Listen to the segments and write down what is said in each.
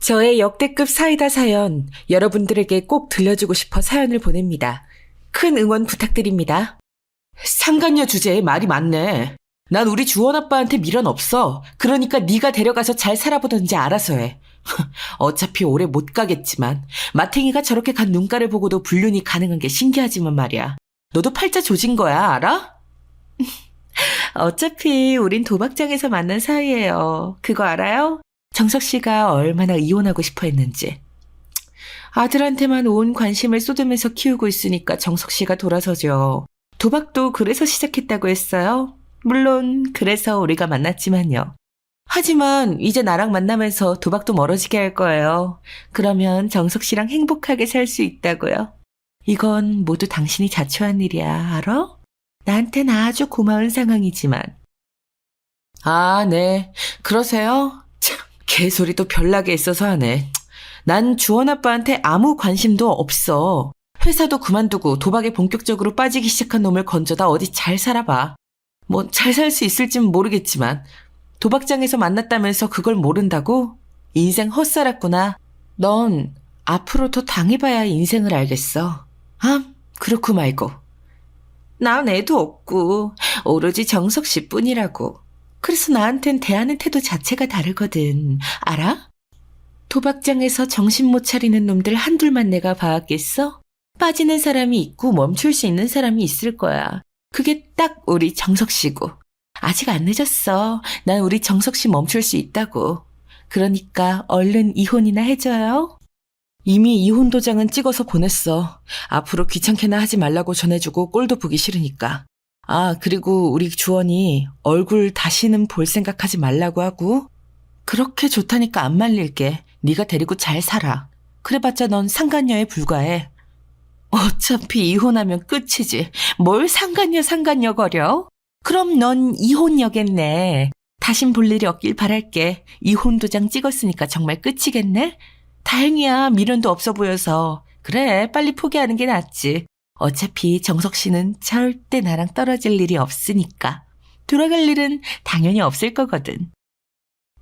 저의 역대급 사이다 사연, 여러분들에게 꼭 들려주고 싶어 사연을 보냅니다. 큰 응원 부탁드립니다. 상간녀 주제에 말이 많네. 난 우리 주원 아빠한테 미련 없어. 그러니까 네가 데려가서 잘 살아보던지 알아서 해. 어차피 오래 못 가겠지만 마탱이가 저렇게 간 눈가를 보고도 불륜이 가능한 게 신기하지만 말이야. 너도 팔자 조진 거야, 알아? 어차피 우린 도박장에서 만난 사이예요. 그거 알아요? 정석 씨가 얼마나 이혼하고 싶어 했는지. 아들한테만 온 관심을 쏟으면서 키우고 있으니까 정석 씨가 돌아서죠. 도박도 그래서 시작했다고 했어요. 물론 그래서 우리가 만났지만요. 하지만 이제 나랑 만나면서 도박도 멀어지게 할 거예요. 그러면 정석 씨랑 행복하게 살 수 있다고요. 이건 모두 당신이 자초한 일이야, 알아? 나한텐 아주 고마운 상황이지만. 아, 네. 그러세요? 참, 개소리도 별나게 있어서 하네. 난 주원 아빠한테 아무 관심도 없어. 회사도 그만두고 도박에 본격적으로 빠지기 시작한 놈을 건져다 어디 잘 살아봐. 뭐 잘 살 수 있을진 모르겠지만 도박장에서 만났다면서 그걸 모른다고? 인생 헛살았구나. 넌 앞으로 더 당해봐야 인생을 알겠어. 아, 그렇고 말고. 난 애도 없고 오로지 정석 씨뿐이라고. 그래서 나한텐 대하는 태도 자체가 다르거든. 알아? 도박장에서 정신 못 차리는 놈들 한둘만 내가 봐왔겠어? 빠지는 사람이 있고 멈출 수 있는 사람이 있을 거야. 그게 딱 우리 정석 씨고. 아직 안 늦었어. 난 우리 정석 씨 멈출 수 있다고. 그러니까 얼른 이혼이나 해줘요. 이미 이혼 도장은 찍어서 보냈어. 앞으로 귀찮게나 하지 말라고 전해주고 꼴도 보기 싫으니까. 아, 그리고 우리 주원이 얼굴 다시는 볼 생각하지 말라고 하고. 그렇게 좋다니까 안 말릴게. 네가 데리고 잘 살아. 그래봤자 넌 상간녀에 불과해. 어차피 이혼하면 끝이지. 뭘 상간녀 거려? 그럼 넌 이혼녀겠네. 다신 볼 일이 없길 바랄게. 이혼 도장 찍었으니까 정말 끝이겠네? 다행이야. 미련도 없어 보여서. 그래, 빨리 포기하는 게 낫지. 어차피 정석 씨는 절대 나랑 떨어질 일이 없으니까. 돌아갈 일은 당연히 없을 거거든.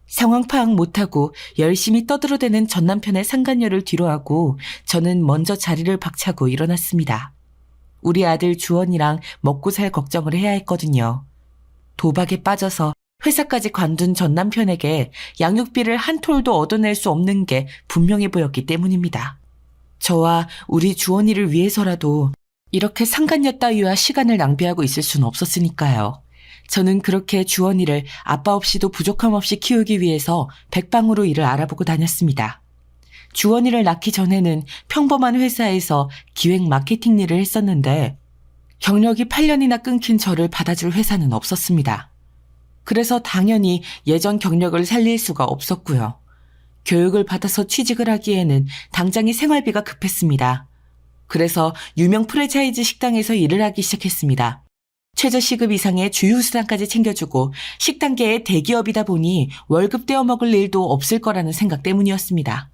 상황 파악 못하고 열심히 떠들어대는 전 남편의 상간녀를 뒤로하고 저는 먼저 자리를 박차고 일어났습니다. 우리 아들 주원이랑 먹고 살 걱정을 해야 했거든요. 도박에 빠져서 회사까지 관둔 전 남편에게 양육비를 한 톨도 얻어낼 수 없는 게 분명해 보였기 때문입니다. 저와 우리 주원이를 위해서라도 이렇게 상간녀 따위와 시간을 낭비하고 있을 수는 없었으니까요. 저는 그렇게 주원이를 아빠 없이도 부족함 없이 키우기 위해서 백방으로 일을 알아보고 다녔습니다. 주원이를 낳기 전에는 평범한 회사에서 기획 마케팅 일을 했었는데 경력이 8년이나 끊긴 저를 받아줄 회사는 없었습니다. 그래서 당연히 예전 경력을 살릴 수가 없었고요. 교육을 받아서 취직을 하기에는 당장의 생활비가 급했습니다. 그래서 유명 프랜차이즈 식당에서 일을 하기 시작했습니다. 최저시급 이상의 주휴수당까지 챙겨주고 식당계의 대기업이다 보니 월급 떼어 먹을 일도 없을 거라는 생각 때문이었습니다.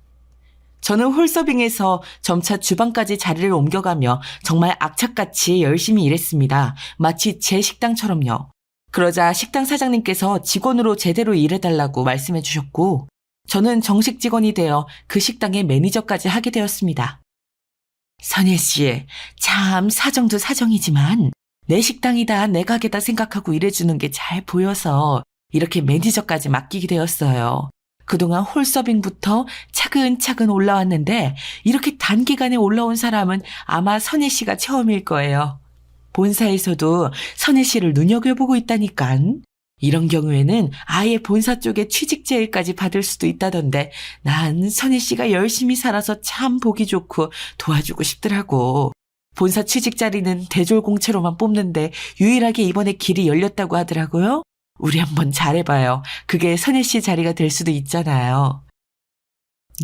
저는 홀서빙에서 점차 주방까지 자리를 옮겨가며 정말 악착같이 열심히 일했습니다. 마치 제 식당처럼요. 그러자 식당 사장님께서 직원으로 제대로 일해달라고 말씀해 주셨고 저는 정식 직원이 되어 그 식당의 매니저까지 하게 되었습니다. 선예 씨, 참 사정도 사정이지만 내 식당이다 내 가게다 생각하고 일해주는 게 잘 보여서 이렇게 매니저까지 맡기게 되었어요. 그동안 홀서빙부터 차근차근 올라왔는데 이렇게 단기간에 올라온 사람은 아마 선예 씨가 처음일 거예요. 본사에서도 선예 씨를 눈여겨보고 있다니깐. 이런 경우에는 아예 본사 쪽에 취직 제의까지 받을 수도 있다던데 난 선예 씨가 열심히 살아서 참 보기 좋고 도와주고 싶더라고. 본사 취직 자리는 대졸공채로만 뽑는데 유일하게 이번에 길이 열렸다고 하더라고요. 우리 한번 잘해봐요. 그게 선예 씨 자리가 될 수도 있잖아요.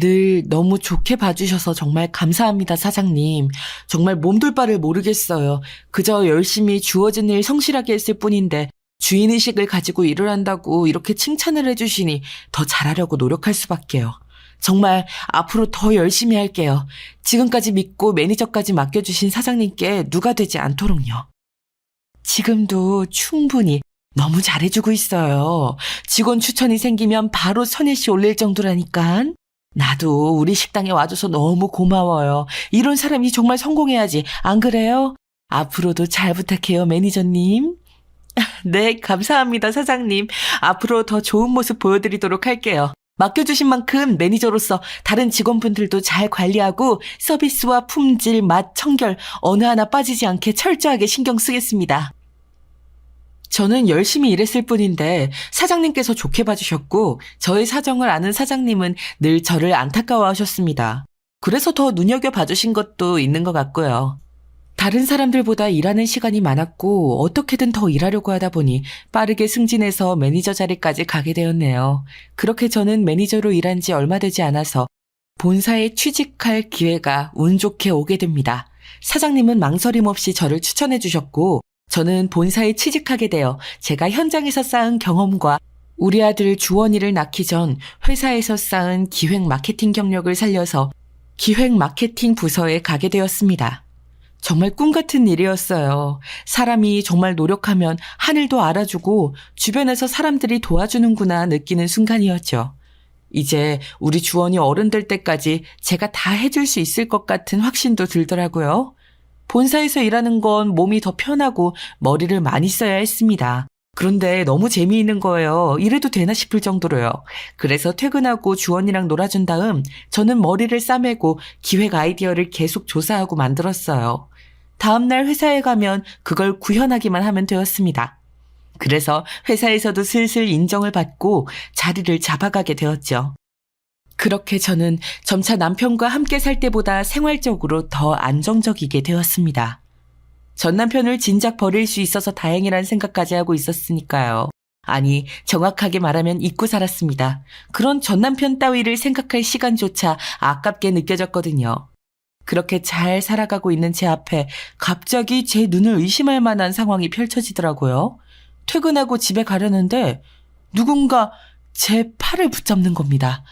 늘 너무 좋게 봐주셔서 정말 감사합니다, 사장님. 정말 몸둘 바를 모르겠어요. 그저 열심히 주어진 일 성실하게 했을 뿐인데 주인의식을 가지고 일을 한다고 이렇게 칭찬을 해주시니 더 잘하려고 노력할 수밖에요. 정말 앞으로 더 열심히 할게요. 지금까지 믿고 매니저까지 맡겨주신 사장님께 누가 되지 않도록요. 지금도 충분히 너무 잘해주고 있어요. 직원 추천이 생기면 바로 선예 씨 올릴 정도라니까. 나도 우리 식당에 와줘서 너무 고마워요. 이런 사람이 정말 성공해야지. 안 그래요? 앞으로도 잘 부탁해요, 매니저님. 네, 감사합니다, 사장님. 앞으로 더 좋은 모습 보여드리도록 할게요. 맡겨주신 만큼 매니저로서 다른 직원분들도 잘 관리하고 서비스와 품질, 맛, 청결 어느 하나 빠지지 않게 철저하게 신경 쓰겠습니다. 저는 열심히 일했을 뿐인데 사장님께서 좋게 봐주셨고 저의 사정을 아는 사장님은 늘 저를 안타까워하셨습니다. 그래서 더 눈여겨봐주신 것도 있는 것 같고요. 다른 사람들보다 일하는 시간이 많았고 어떻게든 더 일하려고 하다 보니 빠르게 승진해서 매니저 자리까지 가게 되었네요. 그렇게 저는 매니저로 일한 지 얼마 되지 않아서 본사에 취직할 기회가 운 좋게 오게 됩니다. 사장님은 망설임 없이 저를 추천해 주셨고 저는 본사에 취직하게 되어 제가 현장에서 쌓은 경험과 우리 아들 주원이를 낳기 전 회사에서 쌓은 기획 마케팅 경력을 살려서 기획 마케팅 부서에 가게 되었습니다. 정말 꿈 같은 일이었어요. 사람이 정말 노력하면 하늘도 알아주고 주변에서 사람들이 도와주는구나 느끼는 순간이었죠. 이제 우리 주원이 어른 될 때까지 제가 다 해줄 수 있을 것 같은 확신도 들더라고요. 본사에서 일하는 건 몸이 더 편하고 머리를 많이 써야 했습니다. 그런데 너무 재미있는 거예요. 이래도 되나 싶을 정도로요. 그래서 퇴근하고 주원이랑 놀아준 다음 저는 머리를 싸매고 기획 아이디어를 계속 조사하고 만들었어요. 다음날 회사에 가면 그걸 구현하기만 하면 되었습니다. 그래서 회사에서도 슬슬 인정을 받고 자리를 잡아가게 되었죠. 그렇게 저는 점차 남편과 함께 살 때보다 생활적으로 더 안정적이게 되었습니다. 전 남편을 진작 버릴 수 있어서 다행이란 생각까지 하고 있었으니까요. 아니, 정확하게 말하면 잊고 살았습니다. 그런 전 남편 따위를 생각할 시간조차 아깝게 느껴졌거든요. 그렇게 잘 살아가고 있는 제 앞에 갑자기 제 눈을 의심할 만한 상황이 펼쳐지더라고요. 퇴근하고 집에 가려는데 누군가 제 팔을 붙잡는 겁니다.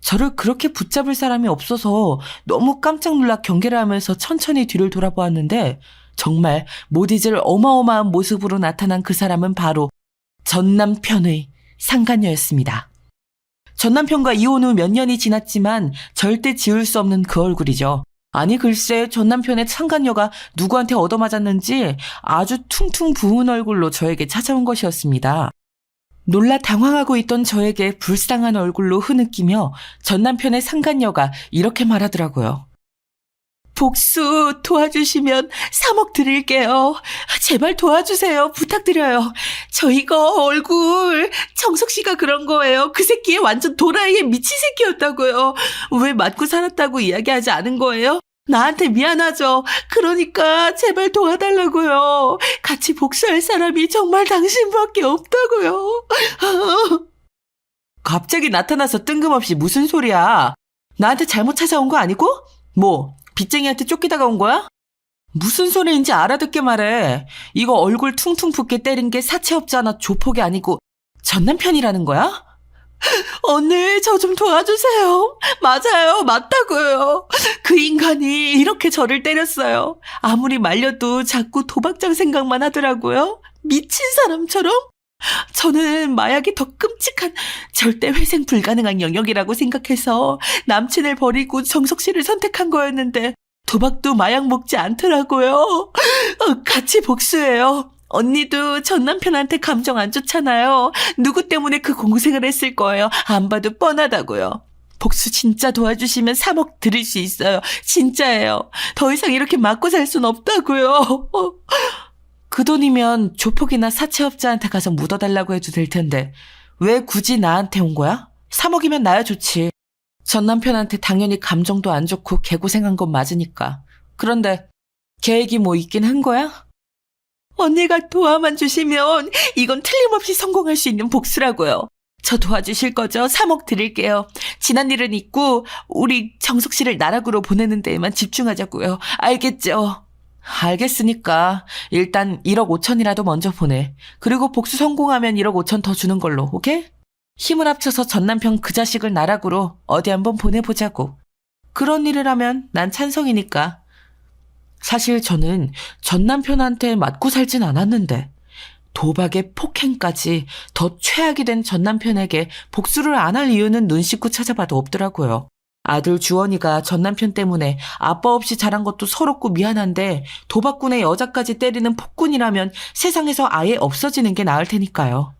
저를 그렇게 붙잡을 사람이 없어서 너무 깜짝 놀라 경계를 하면서 천천히 뒤를 돌아보았는데 정말 못 잊을 어마어마한 모습으로 나타난 그 사람은 바로 전 남편의 상간녀였습니다. 전 남편과 이혼 후 몇 년이 지났지만 절대 지울 수 없는 그 얼굴이죠. 아니 글쎄 전 남편의 상간녀가 누구한테 얻어맞았는지 아주 퉁퉁 부은 얼굴로 저에게 찾아온 것이었습니다. 놀라 당황하고 있던 저에게 불쌍한 얼굴로 흐느끼며 전 남편의 상간녀가 이렇게 말하더라고요. 복수 도와주시면 3억 드릴게요. 제발 도와주세요. 부탁드려요. 저 이거 얼굴 정석 씨가 그런 거예요. 그 새끼 완전 도라이의 미친 새끼였다고요. 왜 맞고 살았다고 이야기하지 않은 거예요? 나한테 미안하죠. 그러니까 제발 도와달라고요. 같이 복수할 사람이 정말 당신밖에 없다고요. 갑자기 나타나서 뜬금없이 무슨 소리야. 나한테 잘못 찾아온 거 아니고? 뭐 빚쟁이한테 쫓기다가 온 거야? 무슨 소리인지 알아듣게 말해. 이거 얼굴 퉁퉁 붓게 때린 게 사채업자나 조폭이 아니고 전 남편이라는 거야? 언니 저 좀 도와주세요. 맞아요. 맞다고요. 그 인간이 이렇게 저를 때렸어요. 아무리 말려도 자꾸 도박장 생각만 하더라고요. 미친 사람처럼. 저는 마약이 더 끔찍한 절대 회생 불가능한 영역이라고 생각해서 남친을 버리고 정석 씨를 선택한 거였는데 도박도 마약 먹지 않더라고요. 같이 복수해요. 언니도 전 남편한테 감정 안 좋잖아요. 누구 때문에 그 공생을 했을 거예요. 안 봐도 뻔하다고요. 복수 진짜 도와주시면 3억 드릴 수 있어요. 진짜예요. 더 이상 이렇게 맞고 살 순 없다고요. 그 돈이면 조폭이나 사채업자한테 가서 묻어달라고 해도 될 텐데 왜 굳이 나한테 온 거야? 3억이면 나야 좋지. 전 남편한테 당연히 감정도 안 좋고 개고생한 건 맞으니까. 그런데 계획이 뭐 있긴 한 거야? 언니가 도와만 주시면 이건 틀림없이 성공할 수 있는 복수라고요. 저 도와주실 거죠? 3억 드릴게요. 지난 일은 잊고 우리 정석 씨를 나락으로 보내는 데에만 집중하자고요. 알겠죠? 알겠으니까 일단 1억 5천이라도 먼저 보내. 그리고 복수 성공하면 1억 5천 더 주는 걸로, 오케이? 힘을 합쳐서 전 남편 그 자식을 나락으로 어디 한번 보내보자고. 그런 일을 하면 난 찬성이니까. 사실 저는 전 남편한테 맞고 살진 않았는데 도박에 폭행까지 더 최악이 된 전남편에게 복수를 안 할 이유는 눈 씻고 찾아봐도 없더라고요. 아들 주원이가 전남편 때문에 아빠 없이 자란 것도 서럽고 미안한데 도박꾼의 여자까지 때리는 폭군이라면 세상에서 아예 없어지는 게 나을 테니까요.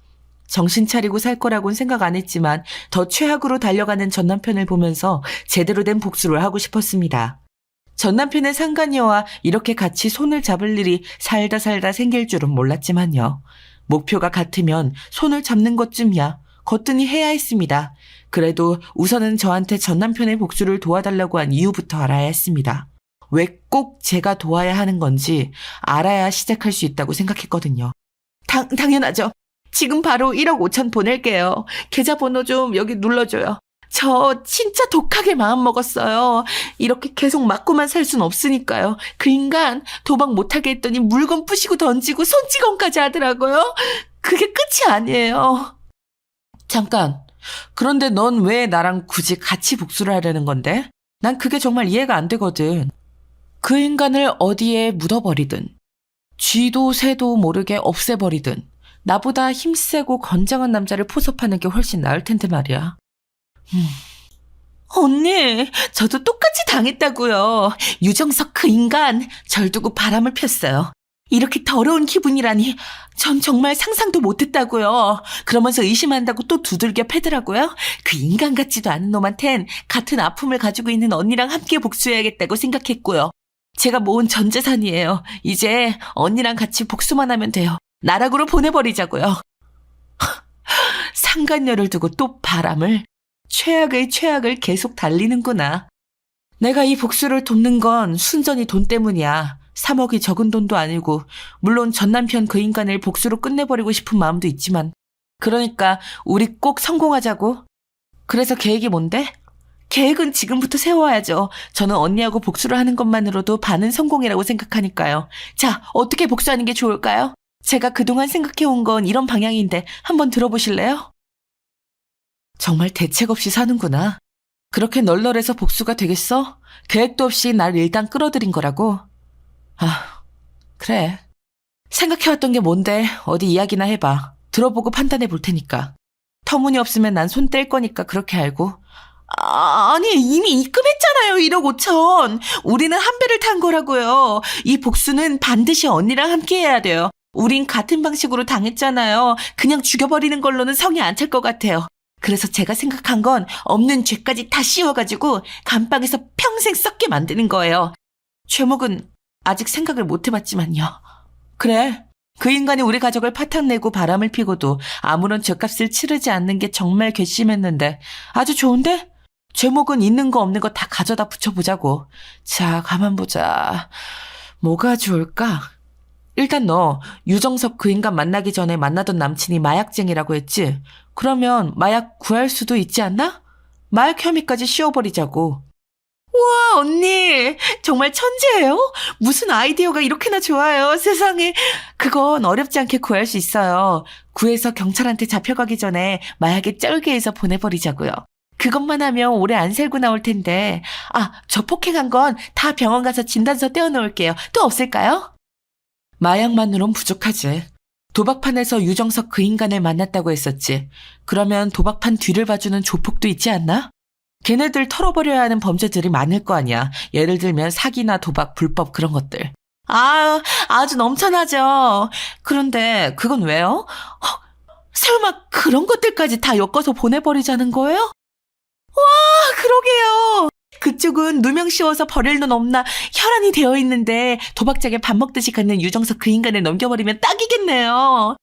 정신 차리고 살 거라고는 생각 안 했지만 더 최악으로 달려가는 전남편을 보면서 제대로 된 복수를 하고 싶었습니다. 전남편의 상간녀와 이렇게 같이 손을 잡을 일이 살다 생길 줄은 몰랐지만요. 목표가 같으면 손을 잡는 것쯤이야 거뜬히 해야 했습니다. 그래도 우선은 저한테 전남편의 복수를 도와달라고 한 이유부터 알아야 했습니다. 왜 꼭 제가 도와야 하는 건지 알아야 시작할 수 있다고 생각했거든요. 당연하죠. 지금 바로 1억 5천 보낼게요. 계좌번호 좀 여기 눌러줘요. 저 진짜 독하게 마음먹었어요. 이렇게 계속 맞고만 살 순 없으니까요. 그 인간 도박 못하게 했더니 물건 부시고 던지고 손찌검까지 하더라고요. 그게 끝이 아니에요. 잠깐. 그런데 넌 왜 나랑 굳이 같이 복수를 하려는 건데? 난 그게 정말 이해가 안 되거든. 그 인간을 어디에 묻어버리든 쥐도 새도 모르게 없애버리든 나보다 힘세고 건장한 남자를 포섭하는 게 훨씬 나을 텐데 말이야. 언니, 저도 똑같이 당했다고요. 유정석 그 인간 절 두고 바람을 폈어요. 이렇게 더러운 기분이라니 전 정말 상상도 못했다고요. 그러면서 의심한다고 또 두들겨 패더라고요. 그 인간 같지도 않은 놈한텐 같은 아픔을 가지고 있는 언니랑 함께 복수해야겠다고 생각했고요. 제가 모은 전 재산이에요. 이제 언니랑 같이 복수만 하면 돼요. 나락으로 보내버리자고요. 상간녀를 두고 또 바람을. 최악의 최악을 계속 달리는구나. 내가 이 복수를 돕는 건 순전히 돈 때문이야. 3억이 적은 돈도 아니고 물론 전남편 그 인간을 복수로 끝내버리고 싶은 마음도 있지만 그러니까 우리 꼭 성공하자고. 그래서 계획이 뭔데? 계획은 지금부터 세워야죠. 저는 언니하고 복수를 하는 것만으로도 반은 성공이라고 생각하니까요. 자, 어떻게 복수하는 게 좋을까요? 제가 그동안 생각해온 건 이런 방향인데 한번 들어보실래요? 정말 대책 없이 사는구나. 그렇게 널널해서 복수가 되겠어? 계획도 없이 날 일단 끌어들인 거라고? 아, 그래. 생각해왔던 게 뭔데 어디 이야기나 해봐. 들어보고 판단해 볼 테니까. 터무니없으면 난 손 뗄 거니까 그렇게 알고. 아니 이미 입금했잖아요. 1억 5천. 우리는 한 배를 탄 거라고요. 이 복수는 반드시 언니랑 함께 해야 돼요. 우린 같은 방식으로 당했잖아요. 그냥 죽여버리는 걸로는 성이 안 찰 것 같아요. 그래서 제가 생각한 건 없는 죄까지 다 씌워가지고 감방에서 평생 썩게 만드는 거예요. 죄목은 아직 생각을 못 해봤지만요. 그래. 그 인간이 우리 가족을 파탄내고 바람을 피고도 아무런 죄값을 치르지 않는 게 정말 괘씸했는데 아주 좋은데? 죄목은 있는 거 없는 거 다 가져다 붙여보자고. 자, 가만 보자. 뭐가 좋을까? 일단 너 유정석 그 인간 만나기 전에 만나던 남친이 마약쟁이라고 했지? 그러면 마약 구할 수도 있지 않나? 마약 혐의까지 씌워버리자고. 우와, 언니 정말 천재예요? 무슨 아이디어가 이렇게나 좋아요. 세상에. 그건 어렵지 않게 구할 수 있어요. 구해서 경찰한테 잡혀가기 전에 마약에 쩔게 해서 보내버리자고요. 그것만 하면 오래 안 살고 나올 텐데. 아, 저 폭행한 건 다 병원 가서 진단서 떼어놓을게요. 또 없을까요? 마약만으론 부족하지. 도박판에서 유정석 그 인간을 만났다고 했었지. 그러면 도박판 뒤를 봐주는 조폭도 있지 않나? 걔네들 털어버려야 하는 범죄들이 많을 거 아니야. 예를 들면 사기나 도박, 불법 그런 것들. 아주 넘쳐나죠. 그런데 그건 왜요? 설마 그런 것들까지 다 엮어서 보내버리자는 거예요? 와, 그러게요. 그쪽은 누명 씌워서 버릴 놈 없나 혈안이 되어 있는데 도박장에 밥 먹듯이 갖는 유정석 그 인간을 넘겨버리면 딱이겠네요.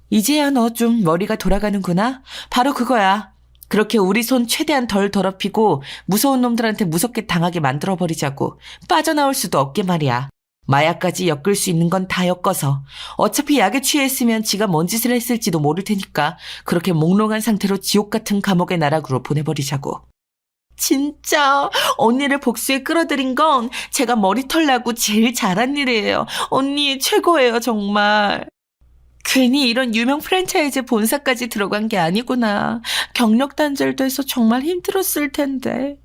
이제야 너 좀 머리가 돌아가는구나. 바로 그거야. 그렇게 우리 손 최대한 덜 더럽히고 무서운 놈들한테 무섭게 당하게 만들어버리자고. 빠져나올 수도 없게 말이야. 마약까지 엮을 수 있는 건 다 엮어서. 어차피 약에 취했으면 지가 뭔 짓을 했을지도 모를 테니까 그렇게 몽롱한 상태로 지옥 같은 감옥의 나락으로 보내버리자고. 진짜 언니를 복수에 끌어들인 건 제가 머리털 나고 제일 잘한 일이에요. 언니 최고예요 정말. 괜히 이런 유명 프랜차이즈 본사까지 들어간 게 아니구나. 경력 단절도 해서 정말 힘들었을 텐데.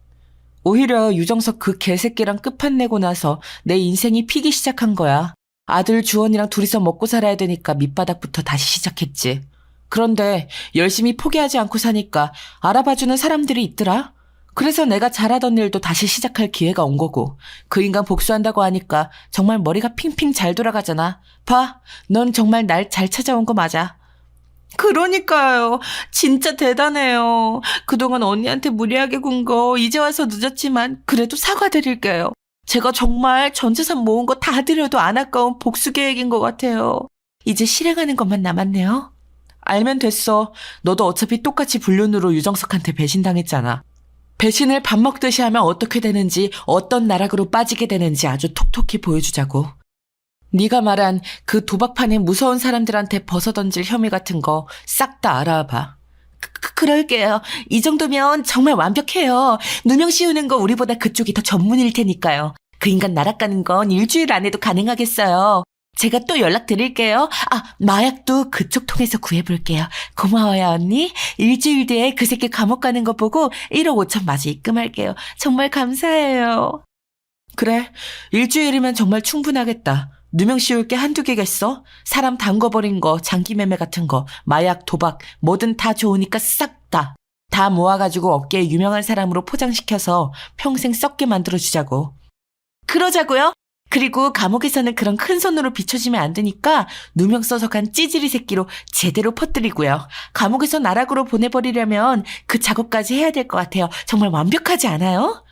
오히려 유정석 그 개새끼랑 끝판내고 나서 내 인생이 피기 시작한 거야. 아들 주원이랑 둘이서 먹고 살아야 되니까 밑바닥부터 다시 시작했지. 그런데 열심히 포기하지 않고 사니까 알아봐주는 사람들이 있더라. 그래서 내가 잘하던 일도 다시 시작할 기회가 온 거고, 그 인간 복수한다고 하니까 정말 머리가 핑핑 잘 돌아가잖아. 봐, 넌 정말 날 잘 찾아온 거 맞아. 그러니까요. 진짜 대단해요. 그동안 언니한테 무리하게 군 거 이제 와서 늦었지만 그래도 사과드릴게요. 제가 정말 전 재산 모은 거 다 드려도 안 아까운 복수 계획인 것 같아요. 이제 실행하는 것만 남았네요. 알면 됐어. 너도 어차피 똑같이 불륜으로 유정석한테 배신당했잖아. 배신을 밥 먹듯이 하면 어떻게 되는지, 어떤 나락으로 빠지게 되는지 아주 톡톡히 보여주자고. 네가 말한 그 도박판에 무서운 사람들한테 벗어던질 혐의 같은 거 싹 다 알아봐. 그럴게요. 이 정도면 정말 완벽해요. 누명 씌우는 거 우리보다 그쪽이 더 전문일 테니까요. 그 인간 날아가는 건 일주일 안에도 가능하겠어요. 제가 또 연락드릴게요. 마약도 그쪽 통해서 구해볼게요. 고마워요, 언니. 일주일 뒤에 그 새끼 감옥 가는 거 보고 1억 5천 마저 입금할게요. 정말 감사해요. 그래, 일주일이면 정말 충분하겠다. 누명 씌울 게 한두 개겠어? 사람 담궈버린 거, 장기매매 같은 거, 마약, 도박, 뭐든 다 좋으니까 싹 다. 다 모아가지고 업계에 유명한 사람으로 포장시켜서 평생 썩게 만들어주자고. 그러자고요? 그리고 감옥에서는 그런 큰 손으로 비춰지면 안 되니까 누명 써서 간 찌질이 새끼로 제대로 퍼뜨리고요. 감옥에서 나락으로 보내버리려면 그 작업까지 해야 될 것 같아요. 정말 완벽하지 않아요?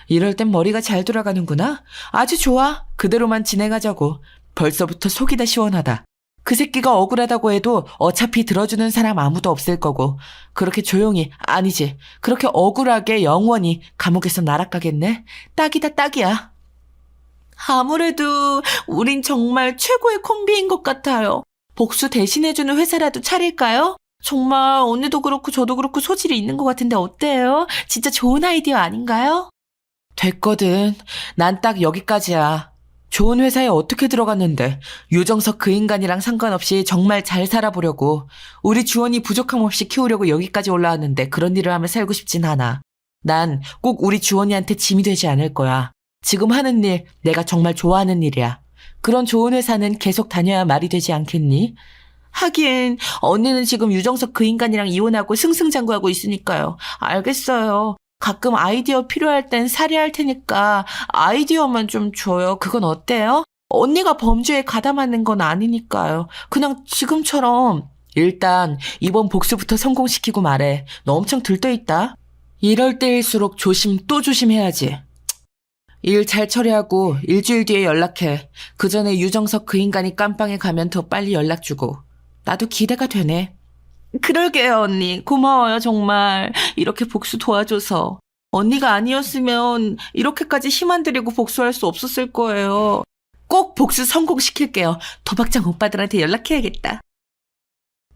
이럴 땐 머리가 잘 돌아가는구나. 아주 좋아. 그대로만 진행하자고. 벌써부터 속이 다 시원하다. 그 새끼가 억울하다고 해도 어차피 들어주는 사람 아무도 없을 거고, 그렇게 조용히, 아니지, 그렇게 억울하게 영원히 감옥에서 날아가겠네. 딱이다, 딱이야. 아무래도 우린 정말 최고의 콤비인 것 같아요. 복수 대신해주는 회사라도 차릴까요? 정말 언니도 그렇고 저도 그렇고 소질이 있는 것 같은데 어때요? 진짜 좋은 아이디어 아닌가요? 됐거든. 난 딱 여기까지야. 좋은 회사에 어떻게 들어갔는데 유정석 그 인간이랑 상관없이 정말 잘 살아보려고, 우리 주원이 부족함 없이 키우려고 여기까지 올라왔는데 그런 일을 하며 살고 싶진 않아. 난 꼭 우리 주원이한테 짐이 되지 않을 거야. 지금 하는 일 내가 정말 좋아하는 일이야. 그런 좋은 회사는 계속 다녀야 말이 되지 않겠니? 하긴 언니는 지금 유정석 그 인간이랑 이혼하고 승승장구하고 있으니까요. 알겠어요. 가끔 아이디어 필요할 땐 살해할 테니까 아이디어만 좀 줘요. 그건 어때요? 언니가 범죄에 가담하는 건 아니니까요. 그냥 지금처럼. 일단 이번 복수부터 성공시키고 말해. 너 엄청 들떠있다. 이럴 때일수록 조심 또 조심해야지. 일 잘 처리하고 일주일 뒤에 연락해. 그 전에 유정석 그 인간이 깜빵에 가면 더 빨리 연락 주고. 나도 기대가 되네. 그러게요, 언니. 고마워요, 정말. 이렇게 복수 도와줘서. 언니가 아니었으면 이렇게까지 힘 안 들이고 복수할 수 없었을 거예요. 꼭 복수 성공시킬게요. 도박장 오빠들한테 연락해야겠다.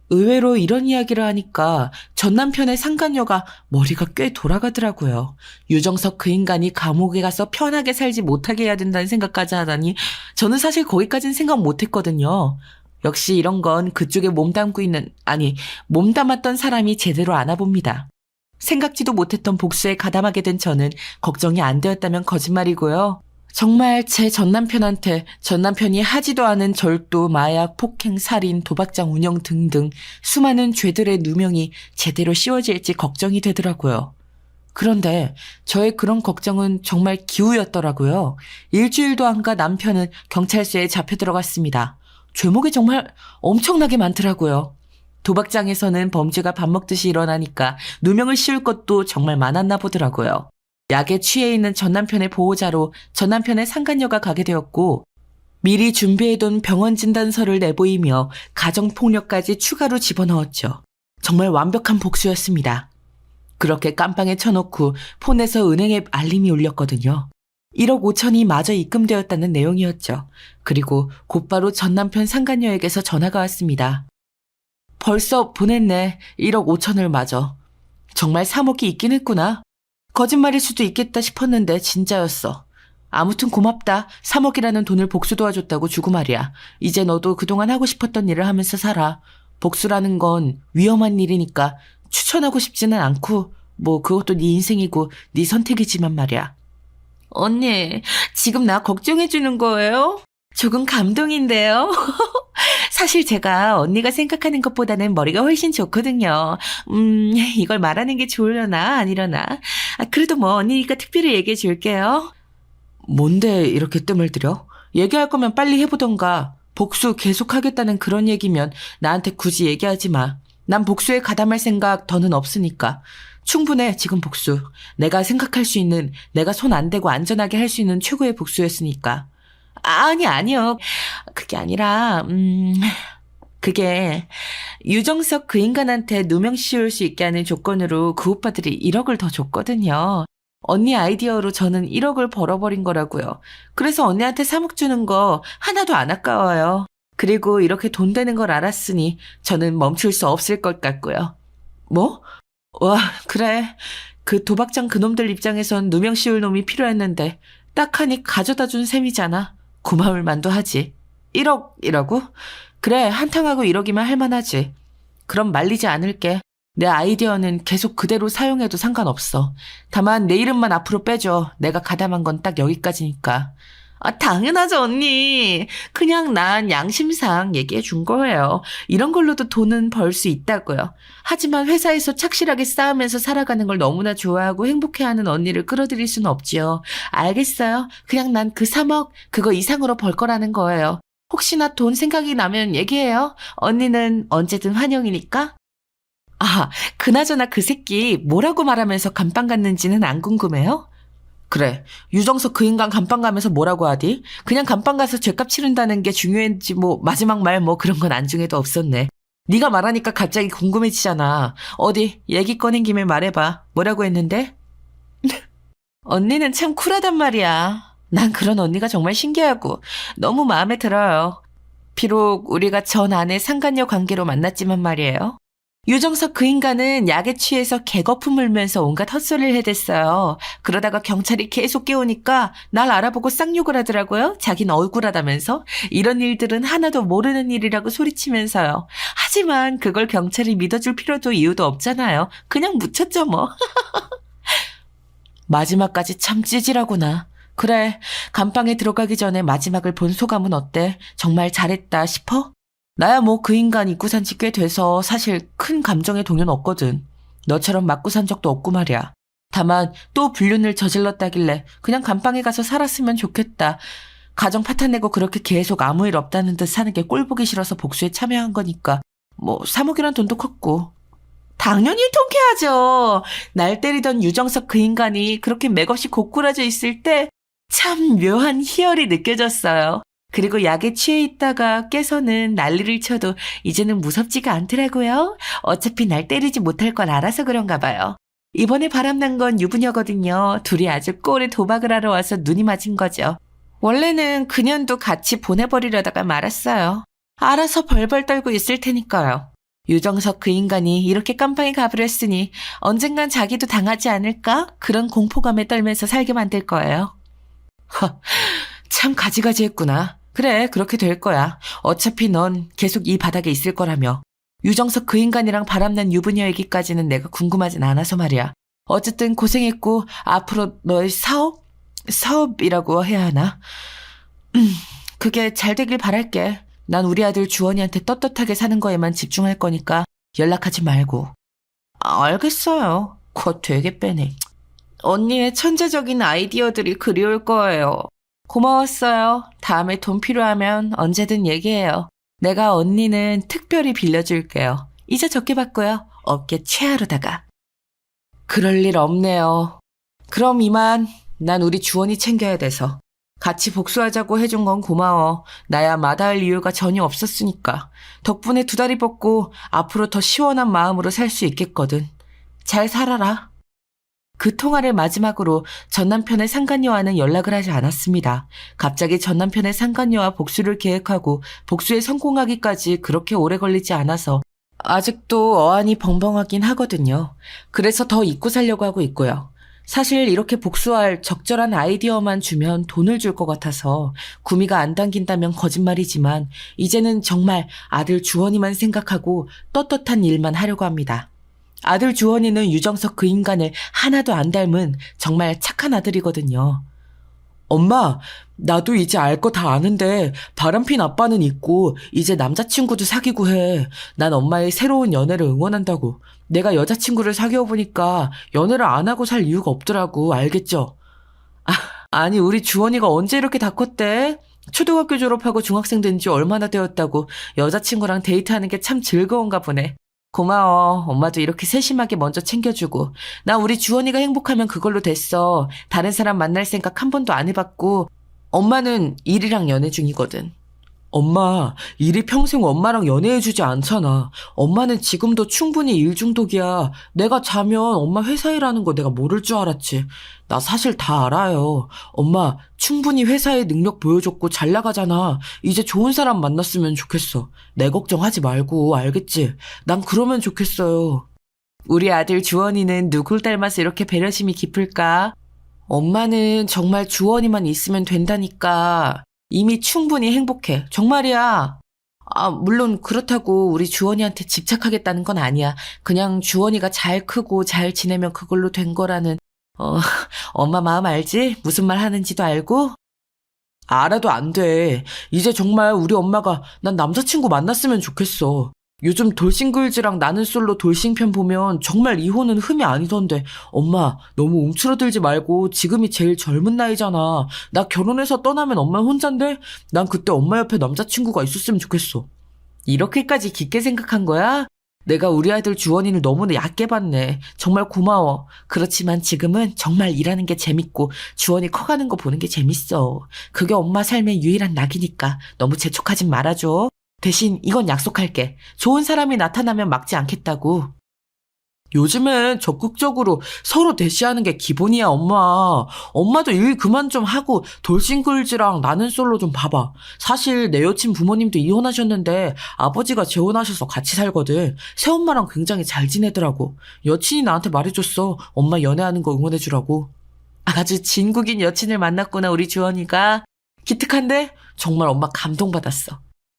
의외로 이런 이야기를 하니까 전 남편의 상간녀가 머리가 꽤 돌아가더라고요. 유정석 그 인간이 감옥에 가서 편하게 살지 못하게 해야 된다는 생각까지 하다니 저는 사실 거기까지는 생각 못했거든요. 역시 이런 건 그쪽에 몸담았던 사람이 제대로 아나 봅니다. 생각지도 못했던 복수에 가담하게 된 저는 걱정이 안 되었다면 거짓말이고요. 정말 제 전남편한테 전남편이 하지도 않은 절도, 마약, 폭행, 살인, 도박장 운영 등등 수많은 죄들의 누명이 제대로 씌워질지 걱정이 되더라고요. 그런데 저의 그런 걱정은 정말 기우였더라고요. 일주일도 안 가 남편은 경찰서에 잡혀 들어갔습니다. 죄목이 정말 엄청나게 많더라고요. 도박장에서는 범죄가 밥 먹듯이 일어나니까 누명을 씌울 것도 정말 많았나 보더라고요. 약에 취해 있는 전남편의 보호자로 전남편의 상간녀가 가게 되었고, 미리 준비해둔 병원 진단서를 내보이며 가정폭력까지 추가로 집어넣었죠. 정말 완벽한 복수였습니다. 그렇게 깜빵에 쳐놓고 폰에서 은행에 알림이 울렸거든요. 1억 5천이 마저 입금되었다는 내용이었죠. 그리고 곧바로 전남편 상간녀에게서 전화가 왔습니다. 벌써 보냈네. 1억 5천을 마저. 정말 3억이 있긴 했구나. 거짓말일 수도 있겠다 싶었는데 진짜였어. 아무튼 고맙다. 3억이라는 돈을 복수 도와줬다고 주고 말이야. 이제 너도 그동안 하고 싶었던 일을 하면서 살아. 복수라는 건 위험한 일이니까 추천하고 싶지는 않고, 뭐 그것도 네 인생이고 네 선택이지만 말이야. 언니, 지금 나 걱정해주는 거예요? 조금 감동인데요. 사실 제가 언니가 생각하는 것보다는 머리가 훨씬 좋거든요. 이걸 말하는 게 좋으려나 아니려나. 그래도 뭐 언니니까 특별히 얘기해 줄게요. 뭔데 이렇게 뜸을 들여? 얘기할 거면 빨리 해보던가. 복수 계속하겠다는 그런 얘기면 나한테 굳이 얘기하지 마. 난 복수에 가담할 생각 더는 없으니까. 충분해, 지금 복수. 내가 생각할 수 있는, 내가 손 안 대고 안전하게 할 수 있는 최고의 복수였으니까. 아니요. 그게 아니라, 그게 유정석 그 인간한테 누명 씌울 수 있게 하는 조건으로 그 오빠들이 1억을 더 줬거든요. 언니 아이디어로 저는 1억을 벌어버린 거라고요. 그래서 언니한테 3억 주는 거 하나도 안 아까워요. 그리고 이렇게 돈 되는 걸 알았으니 저는 멈출 수 없을 것 같고요. 뭐? 와, 그래. 그 도박장 그놈들 입장에선 누명 씌울 놈이 필요했는데 딱 하니 가져다 준 셈이잖아. 고마울 만도 하지. 1억이라고? 그래, 한탕하고 1억이면 할만하지. 그럼 말리지 않을게. 내 아이디어는 계속 그대로 사용해도 상관없어. 다만 내 이름만 앞으로 빼줘. 내가 가담한 건 딱 여기까지니까. 당연하죠, 언니. 그냥 난 양심상 얘기해 준 거예요. 이런 걸로도 돈은 벌 수 있다고요. 하지만 회사에서 착실하게 싸우면서 살아가는 걸 너무나 좋아하고 행복해하는 언니를 끌어들일 수는 없지요. 알겠어요. 그냥 난 그 3억, 그거 이상으로 벌 거라는 거예요. 혹시나 돈 생각이 나면 얘기해요. 언니는 언제든 환영이니까. 그나저나 그 새끼 뭐라고 말하면서 감방 갔는지는 안 궁금해요? 그래, 유정석 그 인간 감방 가면서 뭐라고 하디? 그냥 감방 가서 죗값 치른다는 게 중요했지 뭐 마지막 말 뭐 그런 건 안중에도 없었네. 네가 말하니까 갑자기 궁금해지잖아. 어디 얘기 꺼낸 김에 말해봐. 뭐라고 했는데? 언니는 참 쿨하단 말이야. 난 그런 언니가 정말 신기하고 너무 마음에 들어요. 비록 우리가 전 아내 상간녀 관계로 만났지만 말이에요. 유정석 그 인간은 약에 취해서 개거품 물면서 온갖 헛소리를 해댔어요. 그러다가 경찰이 계속 깨우니까 날 알아보고 쌍욕을 하더라고요. 자기는 억울하다면서. 이런 일들은 하나도 모르는 일이라고 소리치면서요. 하지만 그걸 경찰이 믿어줄 필요도 이유도 없잖아요. 그냥 묻혔죠 뭐. 마지막까지 참 찌질하구나. 그래, 감방에 들어가기 전에 마지막을 본 소감은 어때? 정말 잘했다 싶어? 나야 뭐 그 인간 잊고 산 지 꽤 돼서 사실 큰 감정의 동요는 없거든. 너처럼 맞고 산 적도 없고 말이야. 다만 또 불륜을 저질렀다길래 그냥 감방에 가서 살았으면 좋겠다. 가정 파탄내고 그렇게 계속 아무 일 없다는 듯 사는 게 꼴보기 싫어서 복수에 참여한 거니까 뭐 3억이란 돈도 컸고. 당연히 통쾌하죠. 날 때리던 유정석 그 인간이 그렇게 맥없이 고꾸라져 있을 때 참 묘한 희열이 느껴졌어요. 그리고 약에 취해 있다가 깨서는 난리를 쳐도 이제는 무섭지가 않더라고요. 어차피 날 때리지 못할 걸 알아서 그런가 봐요. 이번에 바람난 건 유부녀거든요. 둘이 아주 꼴에 도박을 하러 와서 눈이 맞은 거죠. 원래는 그년도 같이 보내버리려다가 말았어요. 알아서 벌벌 떨고 있을 테니까요. 유정석 그 인간이 이렇게 깜빵에 가버렸으니 언젠간 자기도 당하지 않을까? 그런 공포감에 떨면서 살게 만들 거예요. 참 가지가지 했구나. 그래, 그렇게 될 거야. 어차피 넌 계속 이 바닥에 있을 거라며. 유정석 그 인간이랑 바람난 유부녀 얘기까지는 내가 궁금하진 않아서 말이야. 어쨌든 고생했고 앞으로 너의 사업이라고 해야 하나? 그게 잘 되길 바랄게. 난 우리 아들 주원이한테 떳떳하게 사는 거에만 집중할 거니까 연락하지 말고. 알겠어요. 그거 되게 빼네. 언니의 천재적인 아이디어들이 그리울 거예요. 고마웠어요. 다음에 돈 필요하면 언제든 얘기해요. 내가 언니는 특별히 빌려줄게요. 이자 적게 받고요. 어깨 최하로다가. 그럴 일 없네요. 그럼 이만. 난 우리 주원이 챙겨야 돼서. 같이 복수하자고 해준 건 고마워. 나야 마다할 이유가 전혀 없었으니까. 덕분에 두 다리 뻗고 앞으로 더 시원한 마음으로 살 수 있겠거든. 잘 살아라. 그 통화를 마지막으로 전남편의 상간녀와는 연락을 하지 않았습니다. 갑자기 전남편의 상간녀와 복수를 계획하고 복수에 성공하기까지 그렇게 오래 걸리지 않아서 아직도 어안이 벙벙하긴 하거든요. 그래서 더 잊고 살려고 하고 있고요. 사실 이렇게 복수할 적절한 아이디어만 주면 돈을 줄 것 같아서 구미가 안 당긴다면 거짓말이지만 이제는 정말 아들 주원이만 생각하고 떳떳한 일만 하려고 합니다. 아들 주원이는 유정석 그 인간을 하나도 안 닮은 정말 착한 아들이거든요. 엄마, 나도 이제 알 거 다 아는데 바람핀 아빠는 있고 이제 남자친구도 사귀고 해. 난 엄마의 새로운 연애를 응원한다고. 내가 여자친구를 사귀어 보니까 연애를 안 하고 살 이유가 없더라고. 알겠죠? 아니 우리 주원이가 언제 이렇게 다 컸대? 초등학교 졸업하고 중학생 된 지 얼마나 되었다고. 여자친구랑 데이트하는 게 참 즐거운가 보네. 고마워. 엄마도 이렇게 세심하게 먼저 챙겨주고. 나 우리 주원이가 행복하면 그걸로 됐어. 다른 사람 만날 생각 한 번도 안 해봤고 엄마는 일이랑 연애 중이거든. 엄마, 일이 평생 엄마랑 연애해주지 않잖아. 엄마는 지금도 충분히 일 중독이야. 내가 자면 엄마 회사 일하는 거 내가 모를 줄 알았지. 나 사실 다 알아요. 엄마, 충분히 회사에 능력 보여줬고 잘 나가잖아. 이제 좋은 사람 만났으면 좋겠어. 내 걱정하지 말고, 알겠지? 난 그러면 좋겠어요. 우리 아들 주원이는 누굴 닮아서 이렇게 배려심이 깊을까? 엄마는 정말 주원이만 있으면 된다니까. 이미 충분히 행복해. 정말이야. 물론 그렇다고 우리 주원이한테 집착하겠다는 건 아니야. 그냥 주원이가 잘 크고 잘 지내면 그걸로 된 거라는, 어, 엄마 마음 알지? 무슨 말 하는지도 알고? 알아도 안 돼. 이제 정말 우리 엄마가 난 남자친구 만났으면 좋겠어. 요즘 돌싱글즈랑 나는 솔로 돌싱편 보면 정말 이혼은 흠이 아니던데. 엄마, 너무 움츠러들지 말고 지금이 제일 젊은 나이잖아. 나 결혼해서 떠나면 엄마 혼잔데? 난 그때 엄마 옆에 남자친구가 있었으면 좋겠어. 이렇게까지 깊게 생각한 거야? 내가 우리 아들 주원이를 너무나 얕게 봤네. 정말 고마워. 그렇지만 지금은 정말 일하는 게 재밌고 주원이 커가는 거 보는 게 재밌어. 그게 엄마 삶의 유일한 낙이니까 너무 재촉하진 말아줘. 대신 이건 약속할게. 좋은 사람이 나타나면 막지 않겠다고. 요즘엔 적극적으로 서로 대시하는 게 기본이야, 엄마. 엄마도 일 그만 좀 하고 돌싱글즈랑 나는 솔로 좀 봐봐. 사실 내 여친 부모님도 이혼하셨는데 아버지가 재혼하셔서 같이 살거든. 새엄마랑 굉장히 잘 지내더라고. 여친이 나한테 말해줬어. 엄마 연애하는 거 응원해주라고. 아주 진국인 여친을 만났구나, 우리 주원이가. 기특한데? 정말 엄마 감동받았어.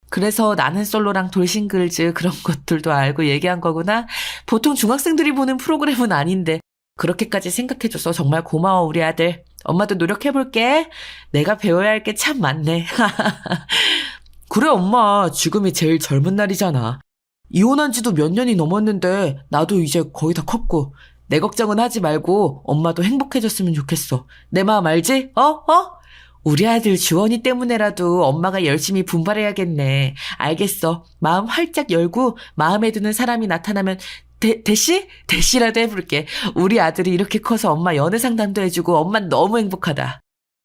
그래서 나는 솔로랑 돌싱글즈 그런 것들도 알고 얘기한 거구나. 보통 중학생들이 보는 프로그램은 아닌데 그렇게까지 생각해줘서 정말 고마워 우리 아들. 엄마도 노력해볼게. 내가 배워야 할 게 참 많네. 그래 엄마, 지금이 제일 젊은 날이잖아. 이혼한 지도 몇 년이 넘었는데 나도 이제 거의 다 컸고 내 걱정은 하지 말고 엄마도 행복해졌으면 좋겠어. 내 마음 알지? 우리 아들 주원이 때문에라도 엄마가 열심히 분발해야겠네. 알겠어. 마음 활짝 열고 마음에 드는 사람이 나타나면 대시? 대시라도 해볼게. 우리 아들이 이렇게 커서 엄마 연애 상담도 해주고 엄만 너무 행복하다.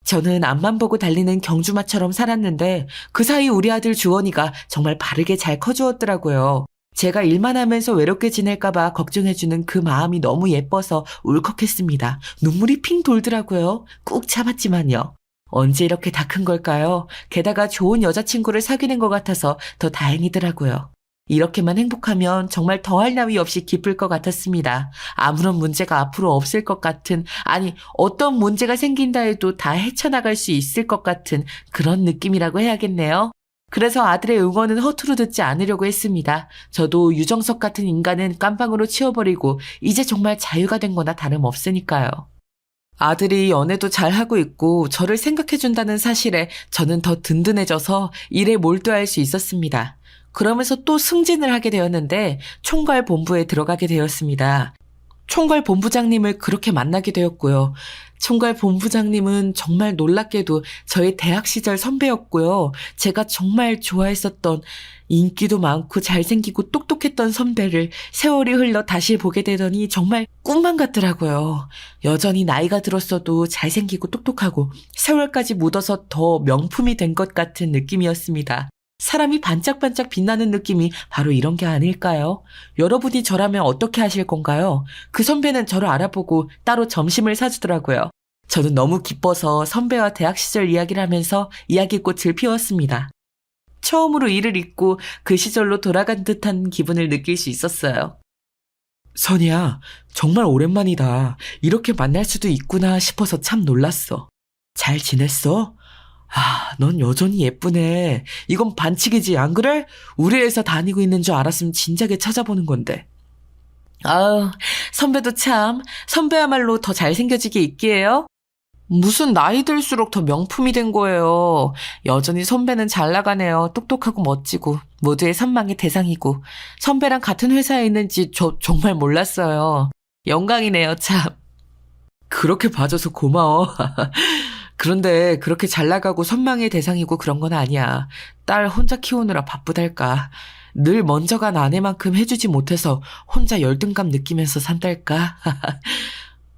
저는 앞만 보고 달리는 경주마처럼 살았는데 그 사이 우리 아들 주원이가 정말 바르게 잘 커주었더라고요. 제가 일만 하면서 외롭게 지낼까봐 걱정해주는 그 마음이 너무 예뻐서 울컥했습니다. 눈물이 핑 돌더라고요. 꾹 참았지만요. 언제 이렇게 다 큰 걸까요? 게다가 좋은 여자친구를 사귀는 것 같아서 더 다행이더라고요. 이렇게만 행복하면 정말 더할 나위 없이 기쁠 것 같았습니다. 아무런 문제가 앞으로 없을 것 같은, 아니 어떤 문제가 생긴다 해도 다 헤쳐나갈 수 있을 것 같은 그런 느낌이라고 해야겠네요. 그래서 아들의 응원은 허투루 듣지 않으려고 했습니다. 저도 유정석 같은 인간은 깜빵으로 치워버리고 이제 정말 자유가 된 거나 다름없으니까요. 아들이 연애도 잘하고 있고 저를 생각해준다는 사실에 저는 더 든든해져서 일에 몰두할 수 있었습니다. 그러면서 또 승진을 하게 되었는데 총괄 본부에 들어가게 되었습니다. 총괄 본부장님을 그렇게 만나게 되었고요. 총괄 본부장님은 정말 놀랍게도 저의 대학 시절 선배였고요. 제가 정말 좋아했었던 인기도 많고 잘생기고 똑똑했던 선배를 세월이 흘러 다시 보게 되더니 정말 꿈만 같더라고요. 여전히 나이가 들었어도 잘생기고 똑똑하고 세월까지 묻어서 더 명품이 된 것 같은 느낌이었습니다. 사람이 반짝반짝 빛나는 느낌이 바로 이런 게 아닐까요? 여러분이 저라면 어떻게 하실 건가요? 그 선배는 저를 알아보고 따로 점심을 사주더라고요. 저는 너무 기뻐서 선배와 대학 시절 이야기를 하면서 이야기꽃을 피웠습니다. 처음으로 일을 잊고 그 시절로 돌아간 듯한 기분을 느낄 수 있었어요. 선이야, 정말 오랜만이다. 이렇게 만날 수도 있구나 싶어서 참 놀랐어. 잘 지냈어? 넌 여전히 예쁘네. 이건 반칙이지, 안 그래? 우리 회사 다니고 있는 줄 알았으면 진작에 찾아보는 건데. 선배도 참, 선배야말로 더 잘생겨지게 있기에요. 무슨 나이 들수록 더 명품이 된 거예요. 여전히 선배는 잘 나가네요. 똑똑하고 멋지고 모두의 선망의 대상이고 선배랑 같은 회사에 있는지 저 정말 몰랐어요. 영광이네요, 참. 그렇게 봐줘서 고마워. 그런데 그렇게 잘 나가고 선망의 대상이고 그런 건 아니야. 딸 혼자 키우느라 바쁘달까. 늘 먼저 간 아내만큼 해주지 못해서 혼자 열등감 느끼면서 산달까.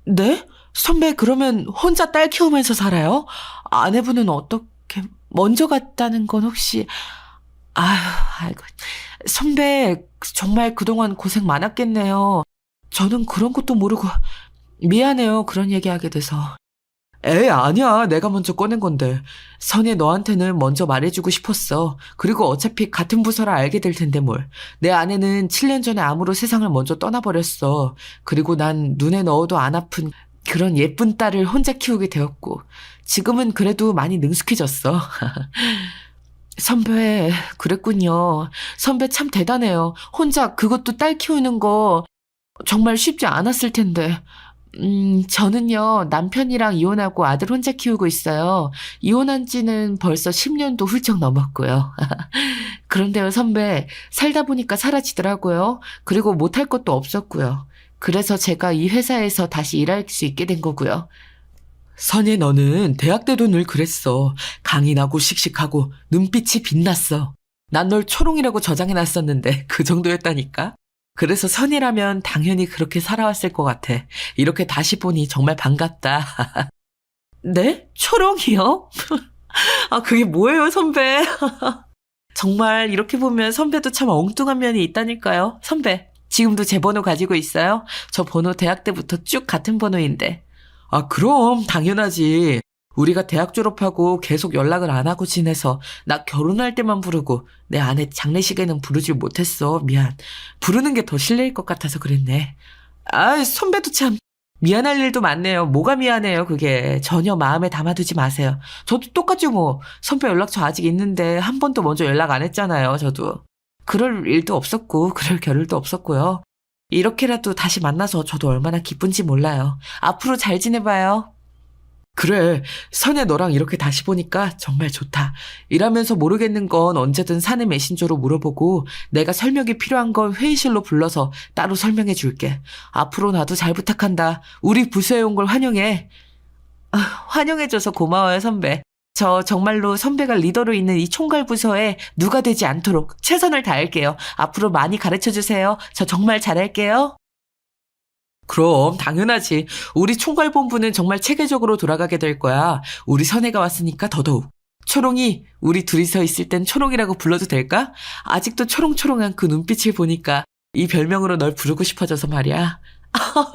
네? 선배 그러면 혼자 딸 키우면서 살아요? 아내분은 어떻게 먼저 갔다는 건 혹시 아휴 아이고 선배 정말 그동안 고생 많았겠네요. 저는 그런 것도 모르고 미안해요. 그런 얘기하게 돼서. 에이, 아니야. 내가 먼저 꺼낸 건데. 선이 너한테는 먼저 말해주고 싶었어. 그리고 어차피 같은 부서라 알게 될 텐데 뭘. 내 아내는 7년 전에 암으로 세상을 먼저 떠나버렸어. 그리고 난 눈에 넣어도 안 아픈 그런 예쁜 딸을 혼자 키우게 되었고. 지금은 그래도 많이 능숙해졌어. 선배, 그랬군요. 선배 참 대단해요. 혼자 그것도 딸 키우는 거 정말 쉽지 않았을 텐데. 저는요, 남편이랑 이혼하고 아들 혼자 키우고 있어요. 이혼한 지는 벌써 10년도 훌쩍 넘었고요. 그런데요, 선배, 살다 보니까 사라지더라고요. 그리고 못할 것도 없었고요. 그래서 제가 이 회사에서 다시 일할 수 있게 된 거고요. 선희, 너는 대학 때도 늘 그랬어. 강인하고 씩씩하고 눈빛이 빛났어. 난 널 초롱이라고 저장해놨었는데 그 정도였다니까? 그래서 선이라면 당연히 그렇게 살아왔을 것 같아. 이렇게 다시 보니 정말 반갑다. 네? 초롱이요? 아, 그게 뭐예요, 선배? 정말 이렇게 보면 선배도 참 엉뚱한 면이 있다니까요. 선배, 지금도 제 번호 가지고 있어요? 저 번호 대학 때부터 쭉 같은 번호인데. 아, 그럼 당연하지. 우리가 대학 졸업하고 계속 연락을 안 하고 지내서 나 결혼할 때만 부르고 내 아내 장례식에는 부르질 못했어. 미안. 부르는 게 더 실례일 것 같아서 그랬네. 아, 선배도 참 미안할 일도 많네요. 뭐가 미안해요, 그게. 전혀 마음에 담아두지 마세요. 저도 똑같죠, 뭐. 선배 연락처 아직 있는데 한 번도 먼저 연락 안 했잖아요, 저도. 그럴 일도 없었고 그럴 겨를도 없었고요. 이렇게라도 다시 만나서 저도 얼마나 기쁜지 몰라요. 앞으로 잘 지내봐요. 그래, 선혜 너랑 이렇게 다시 보니까 정말 좋다. 일하면서 모르겠는 건 언제든 사내 메신저로 물어보고 내가 설명이 필요한 건 회의실로 불러서 따로 설명해 줄게. 앞으로 나도 잘 부탁한다. 우리 부서에 온 걸 환영해. 아, 환영해줘서 고마워요, 선배. 저 정말로 선배가 리더로 있는 이 총괄 부서에 누가 되지 않도록 최선을 다할게요. 앞으로 많이 가르쳐 주세요. 저 정말 잘할게요. 그럼 당연하지. 우리 총괄본부는 정말 체계적으로 돌아가게 될 거야. 우리 선혜가 왔으니까 더더욱. 초롱이, 우리 둘이서 있을 땐 초롱이라고 불러도 될까? 아직도 초롱초롱한 그 눈빛을 보니까 이 별명으로 널 부르고 싶어져서 말이야.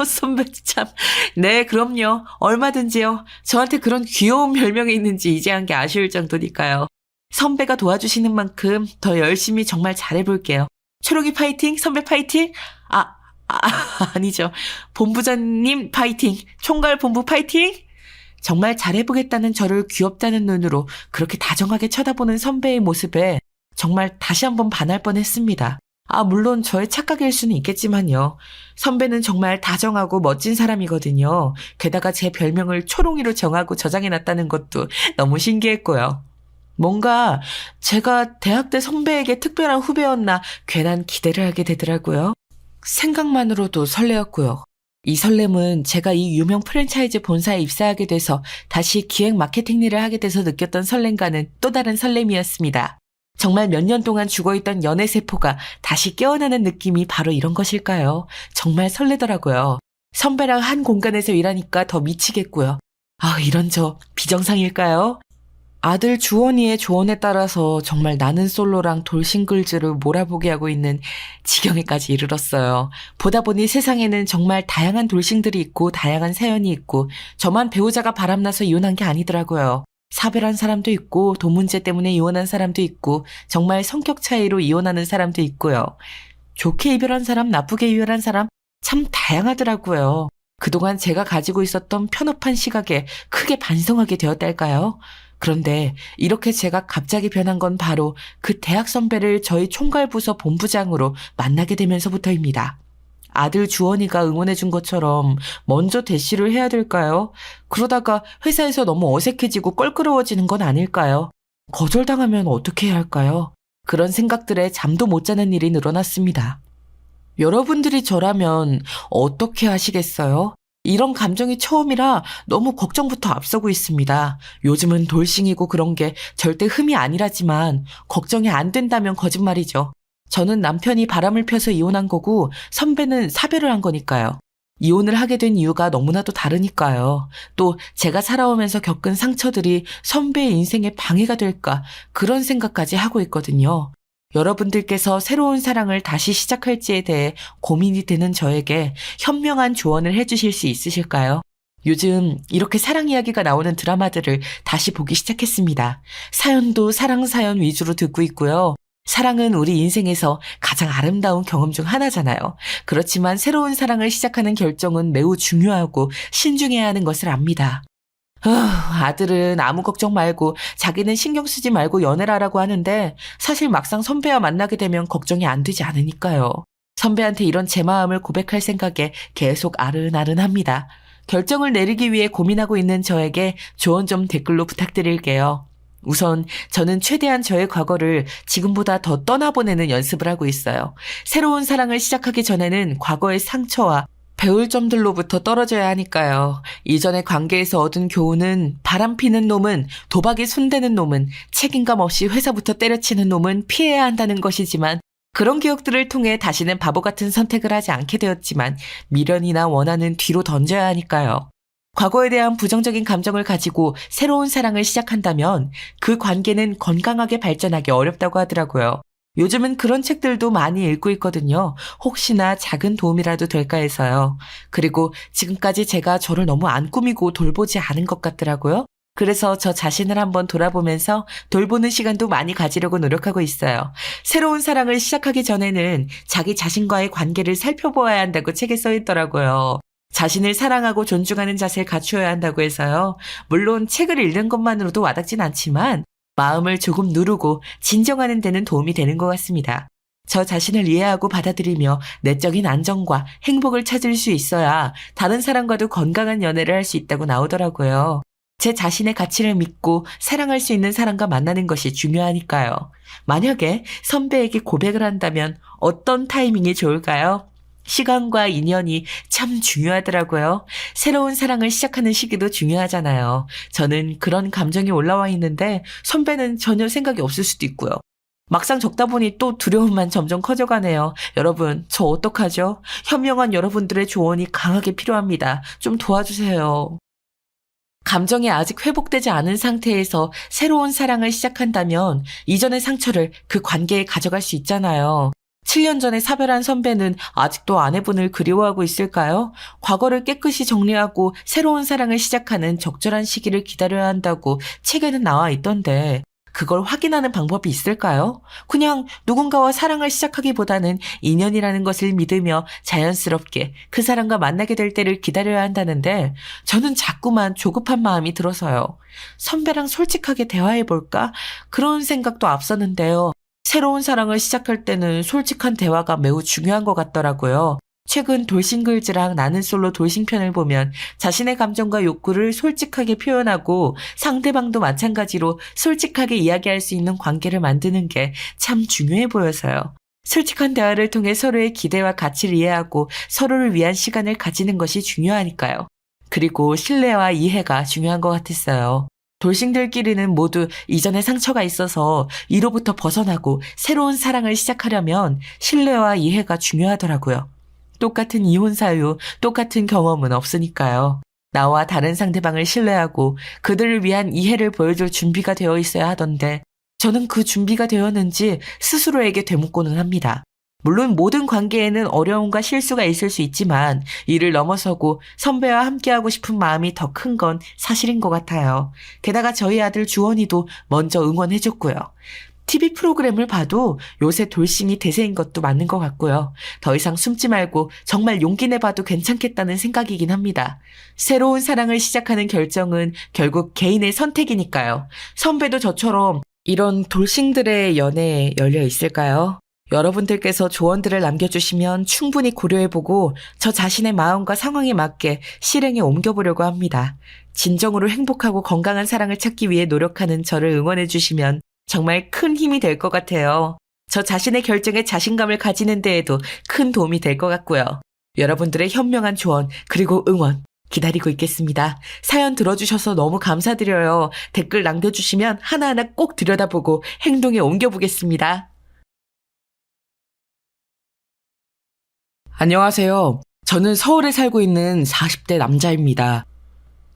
선배 참. 네, 그럼요. 얼마든지요. 저한테 그런 귀여운 별명이 있는지 이제 한 게 아쉬울 정도니까요. 선배가 도와주시는 만큼 더 열심히 정말 잘해볼게요. 초롱이 파이팅, 선배 파이팅. 아, 아니죠. 본부장님 파이팅! 총괄 본부 파이팅! 정말 잘해보겠다는 저를 귀엽다는 눈으로 그렇게 다정하게 쳐다보는 선배의 모습에 정말 다시 한번 반할 뻔했습니다. 아, 물론 저의 착각일 수는 있겠지만요. 선배는 정말 다정하고 멋진 사람이거든요. 게다가 제 별명을 초롱이로 정하고 저장해놨다는 것도 너무 신기했고요. 뭔가 제가 대학 때 선배에게 특별한 후배였나 괜한 기대를 하게 되더라고요. 생각만으로도 설레었고요. 이 설렘은 제가 이 유명 프랜차이즈 본사에 입사하게 돼서 다시 기획 마케팅 일을 하게 돼서 느꼈던 설렘과는 또 다른 설렘이었습니다. 정말 몇 년 동안 죽어있던 연애세포가 다시 깨어나는 느낌이 바로 이런 것일까요? 정말 설레더라고요. 선배랑 한 공간에서 일하니까 더 미치겠고요. 아, 이런 저 비정상일까요? 아들 주원이의 조언에 따라서 정말 나는 솔로랑 돌싱글즈를 몰아보게 하고 있는 지경에까지 이르렀어요. 보다 보니 세상에는 정말 다양한 돌싱들이 있고 다양한 사연이 있고 저만 배우자가 바람나서 이혼한 게 아니더라고요. 사별한 사람도 있고 돈 문제 때문에 이혼한 사람도 있고 정말 성격 차이로 이혼하는 사람도 있고요. 좋게 이별한 사람, 나쁘게 이별한 사람 참 다양하더라고요. 그동안 제가 가지고 있었던 편협한 시각에 크게 반성하게 되었달까요? 그런데 이렇게 제가 갑자기 변한 건 바로 그 대학 선배를 저희 총괄부서 본부장으로 만나게 되면서부터입니다. 아들 주원이가 응원해준 것처럼 먼저 대시를 해야 될까요? 그러다가 회사에서 너무 어색해지고 껄끄러워지는 건 아닐까요? 거절당하면 어떻게 해야 할까요? 그런 생각들에 잠도 못 자는 일이 늘어났습니다. 여러분들이 저라면 어떻게 하시겠어요? 이런 감정이 처음이라 너무 걱정부터 앞서고 있습니다. 요즘은 돌싱이고 그런 게 절대 흠이 아니라지만 걱정이 안 된다면 거짓말이죠. 저는 남편이 바람을 펴서 이혼한 거고 선배는 사별을 한 거니까요. 이혼을 하게 된 이유가 너무나도 다르니까요. 또 제가 살아오면서 겪은 상처들이 선배의 인생에 방해가 될까 그런 생각까지 하고 있거든요. 여러분들께서 새로운 사랑을 다시 시작할지에 대해 고민이 되는 저에게 현명한 조언을 해주실 수 있으실까요? 요즘 이렇게 사랑 이야기가 나오는 드라마들을 다시 보기 시작했습니다. 사연도 사랑 사연 위주로 듣고 있고요. 사랑은 우리 인생에서 가장 아름다운 경험 중 하나잖아요. 그렇지만 새로운 사랑을 시작하는 결정은 매우 중요하고 신중해야 하는 것을 압니다. 아들은 아무 걱정 말고 자기는 신경 쓰지 말고 연애를 하라고 하는데 사실 막상 선배와 만나게 되면 걱정이 안 되지 않으니까요. 선배한테 이런 제 마음을 고백할 생각에 계속 아른아른합니다. 결정을 내리기 위해 고민하고 있는 저에게 조언 좀 댓글로 부탁드릴게요. 우선 저는 최대한 저의 과거를 지금보다 더 떠나보내는 연습을 하고 있어요. 새로운 사랑을 시작하기 전에는 과거의 상처와 배울 점들로부터 떨어져야 하니까요. 이전의 관계에서 얻은 교훈은 바람피는 놈은, 도박에 손대는 놈은, 책임감 없이 회사부터 때려치는 놈은 피해야 한다는 것이지만 그런 기억들을 통해 다시는 바보 같은 선택을 하지 않게 되었지만 미련이나 원한은 뒤로 던져야 하니까요. 과거에 대한 부정적인 감정을 가지고 새로운 사랑을 시작한다면 그 관계는 건강하게 발전하기 어렵다고 하더라고요. 요즘은 그런 책들도 많이 읽고 있거든요. 혹시나 작은 도움이라도 될까 해서요. 그리고 지금까지 제가 저를 너무 안 꾸미고 돌보지 않은 것 같더라고요. 그래서 저 자신을 한번 돌아보면서 돌보는 시간도 많이 가지려고 노력하고 있어요. 새로운 사랑을 시작하기 전에는 자기 자신과의 관계를 살펴보아야 한다고 책에 써 있더라고요. 자신을 사랑하고 존중하는 자세를 갖추어야 한다고 해서요. 물론 책을 읽는 것만으로도 와닿진 않지만 마음을 조금 누르고 진정하는 데는 도움이 되는 것 같습니다. 저 자신을 이해하고 받아들이며 내적인 안정과 행복을 찾을 수 있어야 다른 사람과도 건강한 연애를 할 수 있다고 나오더라고요. 제 자신의 가치를 믿고 사랑할 수 있는 사람과 만나는 것이 중요하니까요. 만약에 선배에게 고백을 한다면 어떤 타이밍이 좋을까요? 시간과 인연이 참 중요하더라고요. 새로운 사랑을 시작하는 시기도 중요하잖아요. 저는 그런 감정이 올라와 있는데 선배는 전혀 생각이 없을 수도 있고요. 막상 적다 보니 또 두려움만 점점 커져가네요. 여러분, 저 어떡하죠? 현명한 여러분들의 조언이 강하게 필요합니다. 좀 도와주세요. 감정이 아직 회복되지 않은 상태에서 새로운 사랑을 시작한다면 이전의 상처를 그 관계에 가져갈 수 있잖아요. 7년 전에 사별한 선배는 아직도 아내분을 그리워하고 있을까요? 과거를 깨끗이 정리하고 새로운 사랑을 시작하는 적절한 시기를 기다려야 한다고 책에는 나와 있던데 그걸 확인하는 방법이 있을까요? 그냥 누군가와 사랑을 시작하기보다는 인연이라는 것을 믿으며 자연스럽게 그 사람과 만나게 될 때를 기다려야 한다는데 저는 자꾸만 조급한 마음이 들어서요. 선배랑 솔직하게 대화해볼까? 그런 생각도 앞서는데요. 새로운 사랑을 시작할 때는 솔직한 대화가 매우 중요한 것 같더라고요. 최근 돌싱글즈랑 나는 솔로 돌싱편을 보면 자신의 감정과 욕구를 솔직하게 표현하고 상대방도 마찬가지로 솔직하게 이야기할 수 있는 관계를 만드는 게 참 중요해 보여서요. 솔직한 대화를 통해 서로의 기대와 가치를 이해하고 서로를 위한 시간을 가지는 것이 중요하니까요. 그리고 신뢰와 이해가 중요한 것 같았어요. 돌싱들끼리는 모두 이전에 상처가 있어서 이로부터 벗어나고 새로운 사랑을 시작하려면 신뢰와 이해가 중요하더라고요. 똑같은 이혼 사유, 똑같은 경험은 없으니까요. 나와 다른 상대방을 신뢰하고 그들을 위한 이해를 보여줄 준비가 되어 있어야 하던데 저는 그 준비가 되었는지 스스로에게 되묻고는 합니다. 물론 모든 관계에는 어려움과 실수가 있을 수 있지만 이를 넘어서고 선배와 함께하고 싶은 마음이 더 큰 건 사실인 것 같아요. 게다가 저희 아들 주원이도 먼저 응원해줬고요. TV 프로그램을 봐도 요새 돌싱이 대세인 것도 맞는 것 같고요. 더 이상 숨지 말고 정말 용기 내봐도 괜찮겠다는 생각이긴 합니다. 새로운 사랑을 시작하는 결정은 결국 개인의 선택이니까요. 선배도 저처럼 이런 돌싱들의 연애에 열려 있을까요? 여러분들께서 조언들을 남겨주시면 충분히 고려해보고 저 자신의 마음과 상황에 맞게 실행에 옮겨보려고 합니다. 진정으로 행복하고 건강한 사랑을 찾기 위해 노력하는 저를 응원해주시면 정말 큰 힘이 될 것 같아요. 저 자신의 결정에 자신감을 가지는 데에도 큰 도움이 될 것 같고요. 여러분들의 현명한 조언 그리고 응원 기다리고 있겠습니다. 사연 들어주셔서 너무 감사드려요. 댓글 남겨주시면 하나하나 꼭 들여다보고 행동에 옮겨보겠습니다. 안녕하세요. 저는 서울에 살고 있는 40대 남자입니다.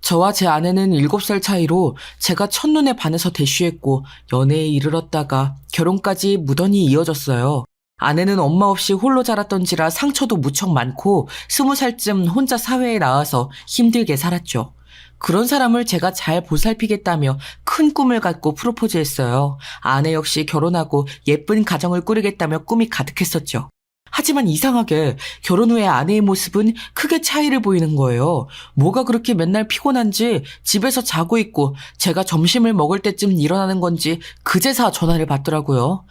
저와 제 아내는 7살 차이로 제가 첫눈에 반해서 대쉬했고 연애에 이르렀다가 결혼까지 무던히 이어졌어요. 아내는 엄마 없이 홀로 자랐던지라 상처도 무척 많고 20살쯤 혼자 사회에 나와서 힘들게 살았죠. 그런 사람을 제가 잘 보살피겠다며 큰 꿈을 갖고 프로포즈했어요. 아내 역시 결혼하고 예쁜 가정을 꾸리겠다며 꿈이 가득했었죠. 하지만 이상하게 결혼 후에 아내의 모습은 크게 차이를 보이는 거예요. 뭐가 그렇게 맨날 피곤한지 집에서 자고 있고 제가 점심을 먹을 때쯤 일어나는 건지 그제서 전화를 받더라고요.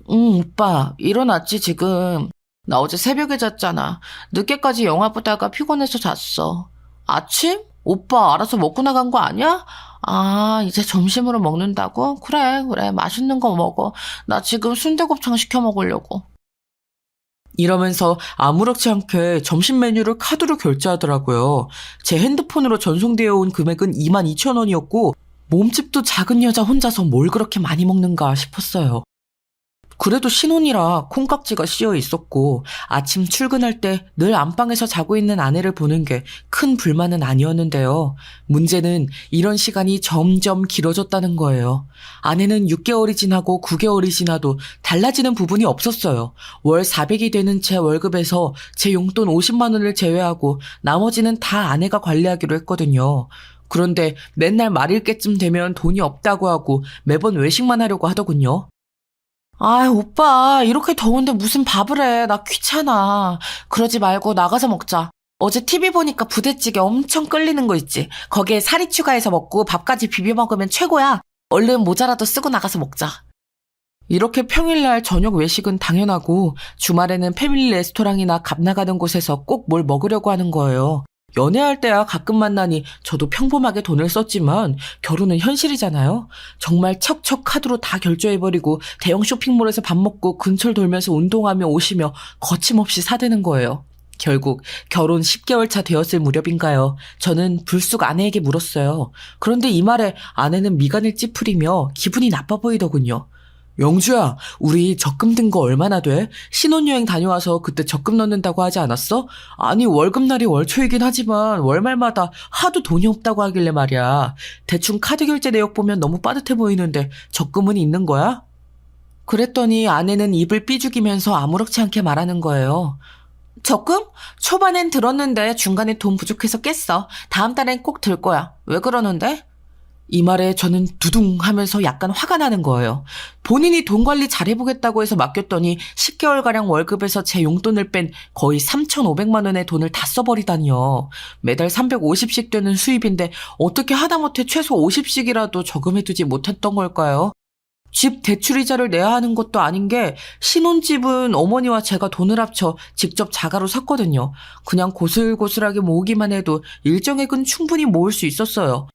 오빠 일어났지 지금. 나 어제 새벽에 잤잖아. 늦게까지 영화 보다가 피곤해서 잤어. 아침? 오빠 알아서 먹고 나간 거 아니야? 아, 이제 점심으로 먹는다고? 그래 맛있는 거 먹어. 나 지금 순대곱창 시켜 먹으려고. 이러면서 아무렇지 않게 점심 메뉴를 카드로 결제하더라고요. 제 핸드폰으로 전송되어 온 금액은 22,000원이었고 몸집도 작은 여자 혼자서 뭘 그렇게 많이 먹는가 싶었어요. 그래도 신혼이라 콩깍지가 씌어 있었고 아침 출근할 때 늘 안방에서 자고 있는 아내를 보는 게 큰 불만은 아니었는데요. 문제는 이런 시간이 점점 길어졌다는 거예요. 아내는 6개월이 지나고 9개월이 지나도 달라지는 부분이 없었어요. 월 400이 되는 제 월급에서 제 용돈 50만 원을 제외하고 나머지는 다 아내가 관리하기로 했거든요. 그런데 맨날 말일 때쯤 되면 돈이 없다고 하고 매번 외식만 하려고 하더군요. 아, 오빠, 이렇게 더운데 무슨 밥을 해. 나 귀찮아. 그러지 말고 나가서 먹자. 어제 TV 보니까 부대찌개 엄청 끓이는 거 있지. 거기에 사리 추가해서 먹고 밥까지 비벼 먹으면 최고야. 얼른 모자라도 쓰고 나가서 먹자. 이렇게 평일날 저녁 외식은 당연하고 주말에는 패밀리 레스토랑이나 값 나가는 곳에서 꼭 뭘 먹으려고 하는 거예요. 연애할 때야 가끔 만나니 저도 평범하게 돈을 썼지만 결혼은 현실이잖아요. 정말 척척 카드로 다 결제해버리고 대형 쇼핑몰에서 밥 먹고 근처를 돌면서 운동하며 오시며 거침없이 사대는 거예요. 결국 결혼 10개월 차 되었을 무렵인가요. 저는 불쑥 아내에게 물었어요. 그런데 이 말에 아내는 미간을 찌푸리며 기분이 나빠 보이더군요. 영주야, 우리 적금 든 거 얼마나 돼? 신혼여행 다녀와서 그때 적금 넣는다고 하지 않았어? 아니, 월급날이 월초이긴 하지만 월말마다 하도 돈이 없다고 하길래 말이야. 대충 카드 결제 내역 보면 너무 빠듯해 보이는데 적금은 있는 거야? 그랬더니 아내는 입을 삐죽이면서 아무렇지 않게 말하는 거예요. 적금? 초반엔 들었는데 중간에 돈 부족해서 깼어. 다음 달엔 꼭 들 거야. 왜 그러는데? 이 말에 저는 두둥 하면서 약간 화가 나는 거예요. 본인이 돈 관리 잘해보겠다고 해서 맡겼더니 10개월가량 월급에서 제 용돈을 뺀 거의 3,500만 원의 돈을 다 써버리다니요. 매달 350씩 되는 수입인데 어떻게 하다못해 최소 50씩이라도 저금해두지 못했던 걸까요? 집 대출이자를 내야 하는 것도 아닌 게 신혼집은 어머니와 제가 돈을 합쳐 직접 자가로 샀거든요. 그냥 고슬고슬하게 모으기만 해도 일정액은 충분히 모을 수 있었어요.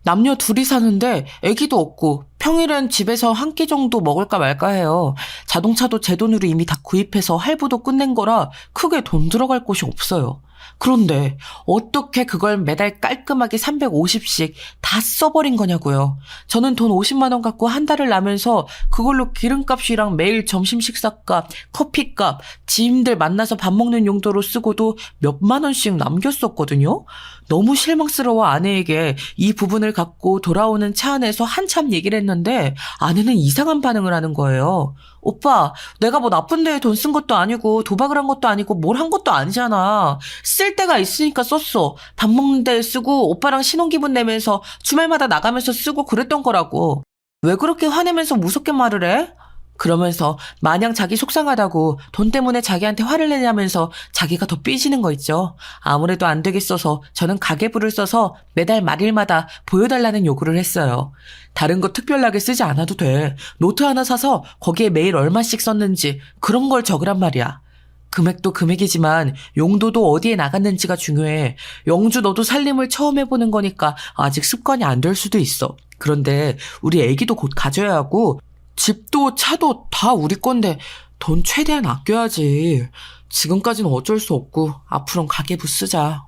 남녀 둘이 사는데 아기도 없고 평일엔 집에서 한 끼 정도 먹을까 말까 해요. 자동차도 제 돈으로 이미 다 구입해서 할부도 끝낸 거라 크게 돈 들어갈 곳이 없어요. 그런데 어떻게 그걸 매달 깔끔하게 350씩 다 써버린 거냐고요. 저는 돈 50만 원 갖고 한 달을 나면서 그걸로 기름값이랑 매일 점심 식사값, 커피값, 지인들 만나서 밥 먹는 용도로 쓰고도 몇만 원씩 남겼었거든요. 너무 실망스러워 아내에게 이 부분을 갖고 돌아오는 차 안에서 한참 얘기를 했는데 아내는 이상한 반응을 하는 거예요. 오빠, 내가 뭐 나쁜 데에 돈 쓴 것도 아니고 도박을 한 것도 아니고 뭘 한 것도 아니잖아. 쓸 데가 있으니까 썼어. 밥 먹는 데에 쓰고 오빠랑 신혼기분 내면서 주말마다 나가면서 쓰고 그랬던 거라고. 왜 그렇게 화내면서 무섭게 말을 해? 그러면서 마냥 자기 속상하다고 돈 때문에 자기한테 화를 내냐면서 자기가 더 삐지는 거 있죠. 아무래도 안 되겠어서 저는 가계부를 써서 매달 말일마다 보여달라는 요구를 했어요. 다른 거 특별하게 쓰지 않아도 돼. 노트 하나 사서 거기에 매일 얼마씩 썼는지 그런 걸 적으란 말이야. 금액도 금액이지만 용도도 어디에 나갔는지가 중요해. 영주 너도 살림을 처음 해보는 거니까 아직 습관이 안 될 수도 있어. 그런데 우리 애기도 곧 가져야 하고 집도 차도 다 우리 건데 돈 최대한 아껴야지. 지금까지는 어쩔 수 없고 앞으로는 가계부 쓰자.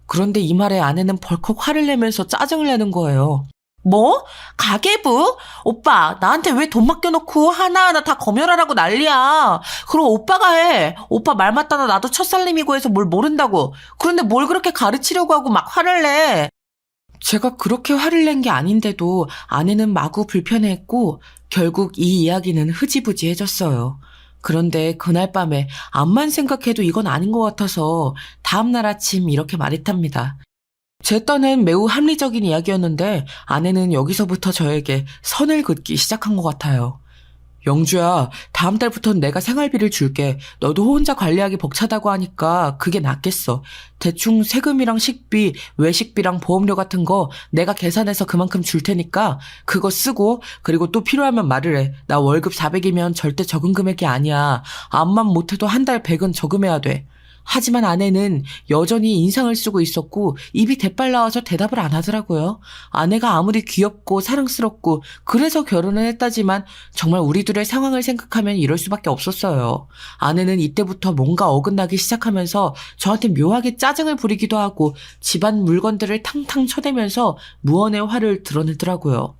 그런데 이 말에 아내는 벌컥 화를 내면서 짜증을 내는 거예요. 뭐? 가계부? 오빠, 나한테 왜 돈 맡겨놓고 하나하나 다 검열하라고 난리야. 그럼 오빠가 해. 오빠 말 맞다나 나도 첫살림이고 해서 뭘 모른다고. 그런데 뭘 그렇게 가르치려고 하고 막 화를 내. 제가 그렇게 화를 낸 게 아닌데도 아내는 마구 불편해했고 결국 이 이야기는 흐지부지해졌어요. 그런데 그날 밤에 암만 생각해도 이건 아닌 것 같아서 다음날 아침 이렇게 말했답니다. 제 딴엔 매우 합리적인 이야기였는데 아내는 여기서부터 저에게 선을 긋기 시작한 것 같아요. 영주야, 다음 달부터는 내가 생활비를 줄게. 너도 혼자 관리하기 벅차다고 하니까 그게 낫겠어. 대충 세금이랑 식비, 외식비랑 보험료 같은 거 내가 계산해서 그만큼 줄 테니까 그거 쓰고 그리고 또 필요하면 말을 해. 나 월급 400이면 절대 적은 금액이 아니야. 암만 못해도 한 달 100은 저금해야 돼. 하지만 아내는 여전히 인상을 쓰고 있었고 입이 대빨 나와서 대답을 안 하더라고요. 아내가 아무리 귀엽고 사랑스럽고 그래서 결혼을 했다지만 정말 우리 둘의 상황을 생각하면 이럴 수밖에 없었어요. 아내는 이때부터 뭔가 어긋나기 시작하면서 저한테 묘하게 짜증을 부리기도 하고 집안 물건들을 탕탕 쳐대면서 무언의 화를 드러내더라고요.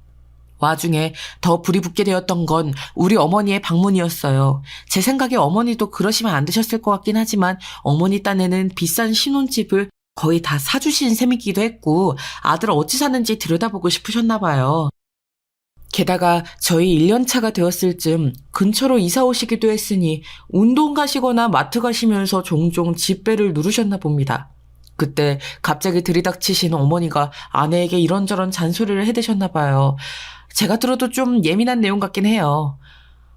와중에 더 불이 붙게 되었던 건 우리 어머니의 방문이었어요. 제 생각에 어머니도 그러시면 안 되셨을 것 같긴 하지만 어머니 딴에는 비싼 신혼집을 거의 다 사주신 셈이기도 했고 아들 어찌 사는지 들여다보고 싶으셨나 봐요. 게다가 저희 1년차가 되었을 즈음 근처로 이사 오시기도 했으니 운동 가시거나 마트 가시면서 종종 집배를 누르셨나 봅니다. 그때 갑자기 들이닥치신 어머니가 아내에게 이런저런 잔소리를 해대셨나 봐요. 제가 들어도 좀 예민한 내용 같긴 해요.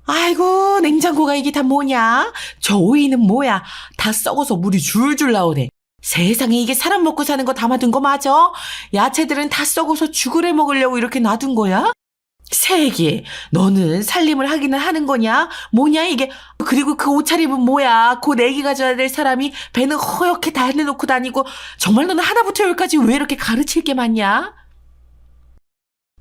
아이고, 냉장고가 이게 다 뭐냐? 저 오이는 뭐야? 다 썩어서 물이 줄줄 나오네. 세상에 이게 사람 먹고 사는 거 담아둔 거 맞아? 야채들은 다 썩어서 죽으래 먹으려고 이렇게 놔둔 거야? 새끼, 너는 살림을 하기는 하는 거냐? 뭐냐 이게? 그리고 그 옷차림은 뭐야? 곧 애기 가져야 될 사람이 배는 허옇게 다 해놓고 다니고 정말 너는 하나부터 열까지 왜 이렇게 가르칠 게 많냐?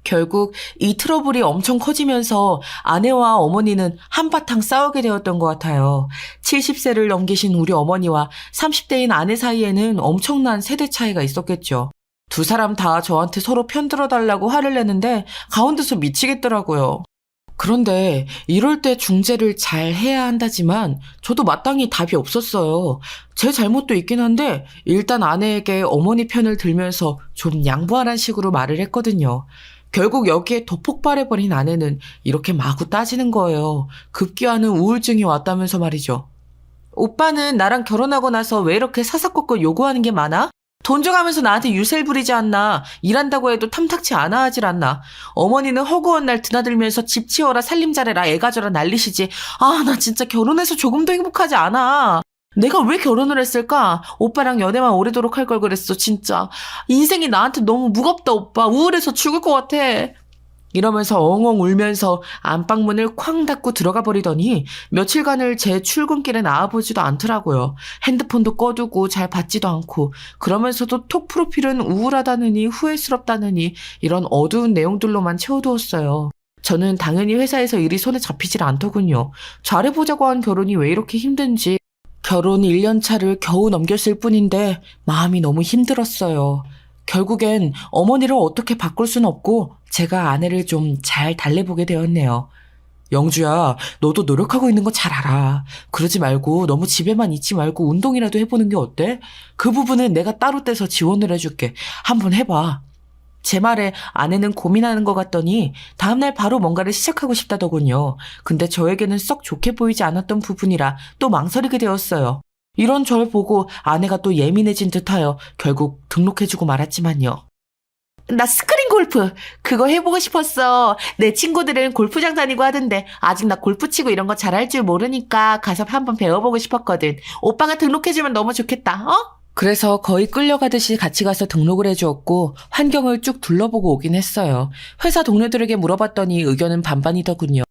결국 이 트러블이 엄청 커지면서 아내와 어머니는 한바탕 싸우게 되었던 것 같아요. 70세를 넘기신 우리 어머니와 30대인 아내 사이에는 엄청난 세대 차이가 있었겠죠. 두 사람 다 저한테 서로 편들어달라고 화를 내는데 가운데서 미치겠더라고요. 그런데 이럴 때 중재를 잘 해야 한다지만 저도 마땅히 답이 없었어요. 제 잘못도 있긴 한데 일단 아내에게 어머니 편을 들면서 좀 양보하란 식으로 말을 했거든요. 결국 여기에 더 폭발해버린 아내는 이렇게 마구 따지는 거예요. 급기야는 우울증이 왔다면서 말이죠. 오빠는 나랑 결혼하고 나서 왜 이렇게 사사건건 요구하는 게 많아? 돈 줘가면서 나한테 유세를 부리지 않나. 일한다고 해도 탐탁치 않아 하질 않나. 어머니는 허구한 날 드나들면서 집 치워라 살림 잘해라 애 가져라 난리시지. 아, 나 진짜 결혼해서 조금도 행복하지 않아. 내가 왜 결혼을 했을까? 오빠랑 연애만 오래도록 할 걸 그랬어, 진짜. 인생이 나한테 너무 무겁다, 오빠. 우울해서 죽을 것 같아. 이러면서 엉엉 울면서 안방문을 쾅 닫고 들어가 버리더니 며칠간을 제 출근길에 나와보지도 않더라고요. 핸드폰도 꺼두고 잘 받지도 않고 그러면서도 톡 프로필은 우울하다느니 후회스럽다느니 이런 어두운 내용들로만 채워두었어요. 저는 당연히 회사에서 일이 손에 잡히질 않더군요. 잘해보자고 한 결혼이 왜 이렇게 힘든지 결혼 1년 차를 겨우 넘겼을 뿐인데 마음이 너무 힘들었어요. 결국엔 어머니를 어떻게 바꿀 순 없고 제가 아내를 좀 잘 달래보게 되었네요. 영주야, 너도 노력하고 있는 거 잘 알아. 그러지 말고 너무 집에만 있지 말고 운동이라도 해보는 게 어때? 그 부분은 내가 따로 떼서 지원을 해줄게. 한번 해봐. 제 말에 아내는 고민하는 것 같더니 다음날 바로 뭔가를 시작하고 싶다더군요. 근데 저에게는 썩 좋게 보이지 않았던 부분이라 또 망설이게 되었어요. 이런 절 보고 아내가 또 예민해진 듯하여 결국 등록해주고 말았지만요. 나 스크린 골프 그거 해보고 싶었어. 내 친구들은 골프장 다니고 하던데 아직 나 골프 치고 이런 거 잘할 줄 모르니까 가서 한번 배워보고 싶었거든. 오빠가 등록해주면 너무 좋겠다. 어? 그래서 거의 끌려가듯이 같이 가서 등록을 해주었고 환경을 쭉 둘러보고 오긴 했어요. 회사 동료들에게 물어봤더니 의견은 반반이더군요.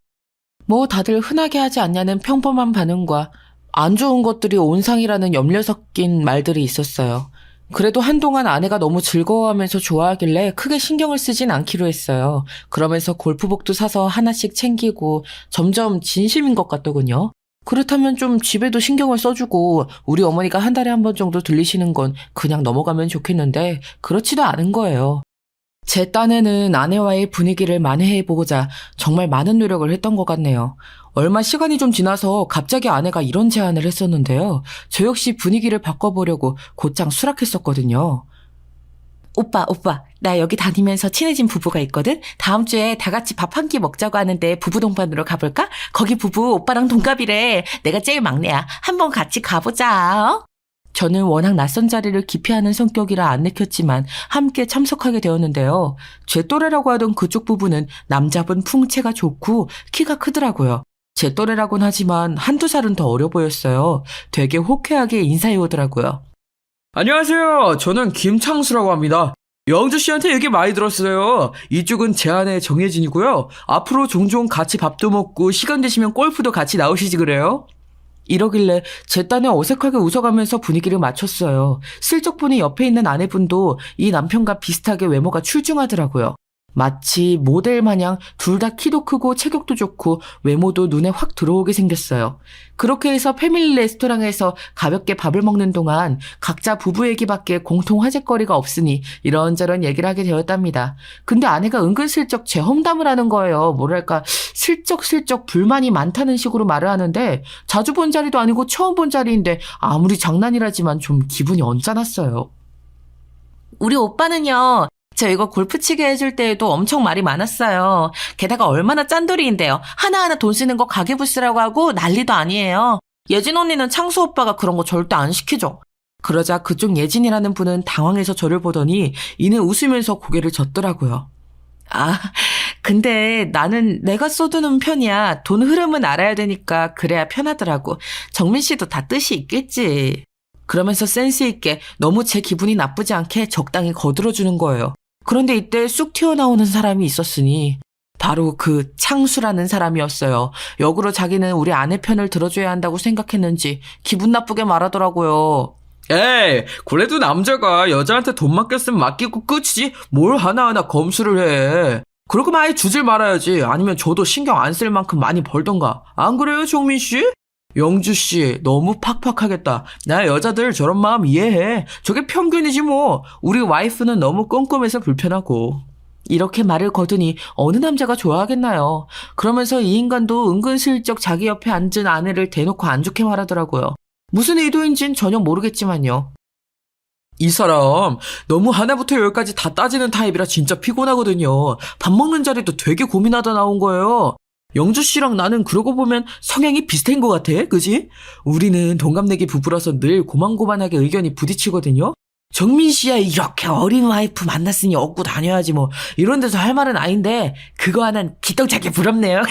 뭐 다들 흔하게 하지 않냐는 평범한 반응과 안 좋은 것들이 온상이라는 염려 섞인 말들이 있었어요. 그래도 한동안 아내가 너무 즐거워하면서 좋아하길래 크게 신경을 쓰진 않기로 했어요. 그러면서 골프복도 사서 하나씩 챙기고 점점 진심인 것 같더군요. 그렇다면 좀 집에도 신경을 써주고 우리 어머니가 한 달에 한 번 정도 들리시는 건 그냥 넘어가면 좋겠는데 그렇지도 않은 거예요. 제 딴에는 아내와의 분위기를 만회해보고자 정말 많은 노력을 했던 것 같네요. 얼마 시간이 좀 지나서 갑자기 아내가 이런 제안을 했었는데요. 저 역시 분위기를 바꿔보려고 곧장 수락했었거든요. 오빠, 나 여기 다니면서 친해진 부부가 있거든? 다음 주에 다 같이 밥 한 끼 먹자고 하는데 부부 동반으로 가볼까? 거기 부부 오빠랑 동갑이래. 내가 제일 막내야. 한번 같이 가보자. 어? 저는 워낙 낯선 자리를 기피하는 성격이라 안 내켰지만 함께 참석하게 되었는데요. 제 또래라고 하던 그쪽 부부는 남자분 풍채가 좋고 키가 크더라고요. 제 또래라곤 하지만 한두 살은 더 어려 보였어요. 되게 호쾌하게 인사해 오더라고요. 안녕하세요. 저는 김창수라고 합니다. 영주 씨한테 얘기 많이 들었어요. 이쪽은 제 아내 정혜진이고요. 앞으로 종종 같이 밥도 먹고 시간 되시면 골프도 같이 나오시지 그래요? 이러길래 제 딴에 어색하게 웃어가면서 분위기를 맞췄어요. 슬쩍 보니 옆에 있는 아내분도 이 남편과 비슷하게 외모가 출중하더라고요. 마치 모델 마냥 둘 다 키도 크고 체격도 좋고 외모도 눈에 확 들어오게 생겼어요. 그렇게 해서 패밀리 레스토랑에서 가볍게 밥을 먹는 동안 각자 부부 얘기밖에 공통 화제거리가 없으니 이런저런 얘기를 하게 되었답니다. 근데 아내가 은근슬쩍 제 험담을 하는 거예요. 뭐랄까 슬쩍슬쩍 불만이 많다는 식으로 말을 하는데 자주 본 자리도 아니고 처음 본 자리인데 아무리 장난이라지만 좀 기분이 언짢았어요. 우리 오빠는요. 저 이거 골프 치게 해줄 때에도 엄청 말이 많았어요. 게다가 얼마나 짠돌이인데요. 하나하나 돈 쓰는 거 가계부 쓰라고 하고 난리도 아니에요. 예진 언니는 창수 오빠가 그런 거 절대 안 시키죠. 그러자 그쪽 예진이라는 분은 당황해서 저를 보더니 이는 웃으면서 고개를 젓더라고요. 아, 근데 나는 내가 쏟는 편이야. 돈 흐름은 알아야 되니까 그래야 편하더라고. 정민 씨도 다 뜻이 있겠지. 그러면서 센스 있게 너무 제 기분이 나쁘지 않게 적당히 거들어주는 거예요. 그런데 이때 쑥 튀어나오는 사람이 있었으니 바로 그 창수라는 사람이었어요. 역으로 자기는 우리 아내 편을 들어줘야 한다고 생각했는지 기분 나쁘게 말하더라고요. 에이, 그래도 남자가 여자한테 돈 맡겼으면 맡기고 끝이지 뭘 하나하나 검수를 해. 그럴 거면 아예 주질 말아야지. 아니면 저도 신경 안 쓸 만큼 많이 벌던가. 안 그래요, 정민 씨? 영주 씨, 너무 팍팍하겠다. 나 여자들 저런 마음 이해해. 저게 평균이지 뭐. 우리 와이프는 너무 꼼꼼해서 불편하고. 이렇게 말을 거두니 어느 남자가 좋아하겠나요? 그러면서 이 인간도 은근슬쩍 자기 옆에 앉은 아내를 대놓고 안 좋게 말하더라고요. 무슨 의도인진 전혀 모르겠지만요. 이 사람 너무 하나부터 열까지 다 따지는 타입이라 진짜 피곤하거든요. 밥 먹는 자리도 되게 고민하다 나온 거예요. 영주 씨랑 나는 그러고 보면 성향이 비슷한 것 같아, 그지? 우리는 동갑내기 부부라서 늘 고만고만하게 의견이 부딪히거든요. 정민 씨야 이렇게 어린 와이프 만났으니 얻고 다녀야지 뭐 이런 데서 할 말은 아닌데 그거 하나는 기똥차게 부럽네요.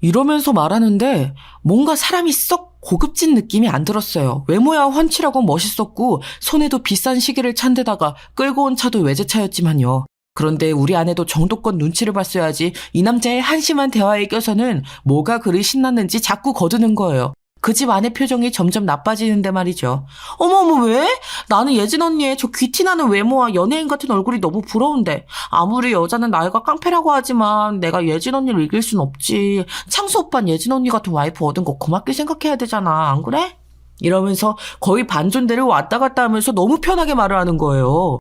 이러면서 말하는데 뭔가 사람이 썩 고급진 느낌이 안 들었어요. 외모야 훤칠하고 멋있었고 손에도 비싼 시계를 찬 데다가 끌고 온 차도 외제차였지만요. 그런데 우리 아내도 정도껏 눈치를 봤어야지 이 남자의 한심한 대화에 껴서는 뭐가 그리 신났는지 자꾸 거드는 거예요. 그 집 아내 표정이 점점 나빠지는데 말이죠. 어머머 왜? 나는 예진 언니의 저 귀티나는 외모와 연예인 같은 얼굴이 너무 부러운데 아무리 여자는 나이가 깡패라고 하지만 내가 예진 언니를 이길 순 없지. 창수 오빠는 예진 언니 같은 와이프 얻은 거 고맙게 생각해야 되잖아. 안 그래? 이러면서 거의 반존대를 왔다 갔다 하면서 너무 편하게 말을 하는 거예요.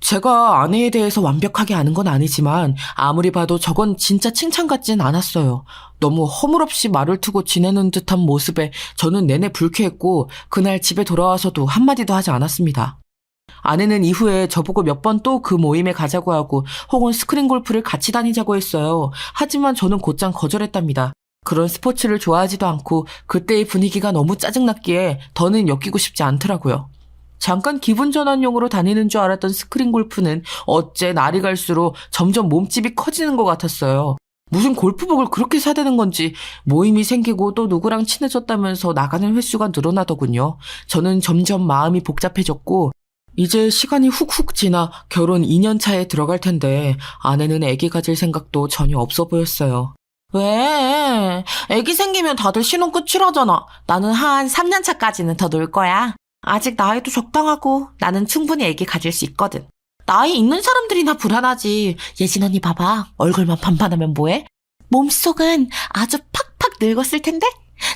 제가 아내에 대해서 완벽하게 아는 건 아니지만 아무리 봐도 저건 진짜 칭찬 같진 않았어요. 너무 허물없이 말을 트고 지내는 듯한 모습에 저는 내내 불쾌했고 그날 집에 돌아와서도 한마디도 하지 않았습니다. 아내는 이후에 저보고 몇 번 또 그 모임에 가자고 하고 혹은 스크린 골프를 같이 다니자고 했어요. 하지만 저는 곧장 거절했답니다. 그런 스포츠를 좋아하지도 않고 그때의 분위기가 너무 짜증났기에 더는 엮이고 싶지 않더라고요. 잠깐 기분 전환용으로 다니는 줄 알았던 스크린 골프는 어째 날이 갈수록 점점 몸집이 커지는 것 같았어요. 무슨 골프복을 그렇게 사대는 건지 모임이 생기고 또 누구랑 친해졌다면서 나가는 횟수가 늘어나더군요. 저는 점점 마음이 복잡해졌고 이제 시간이 훅훅 지나 결혼 2년 차에 들어갈 텐데 아내는 아기 가질 생각도 전혀 없어 보였어요. 왜? 아기 생기면 다들 신혼 끝이라잖아. 나는 한 3년 차까지는 더 놀 거야. 아직 나이도 적당하고 나는 충분히 아기 가질 수 있거든. 나이 있는 사람들이나 불안하지. 예진 언니 봐봐. 얼굴만 반반하면 뭐해? 몸속은 아주 팍팍 늙었을 텐데?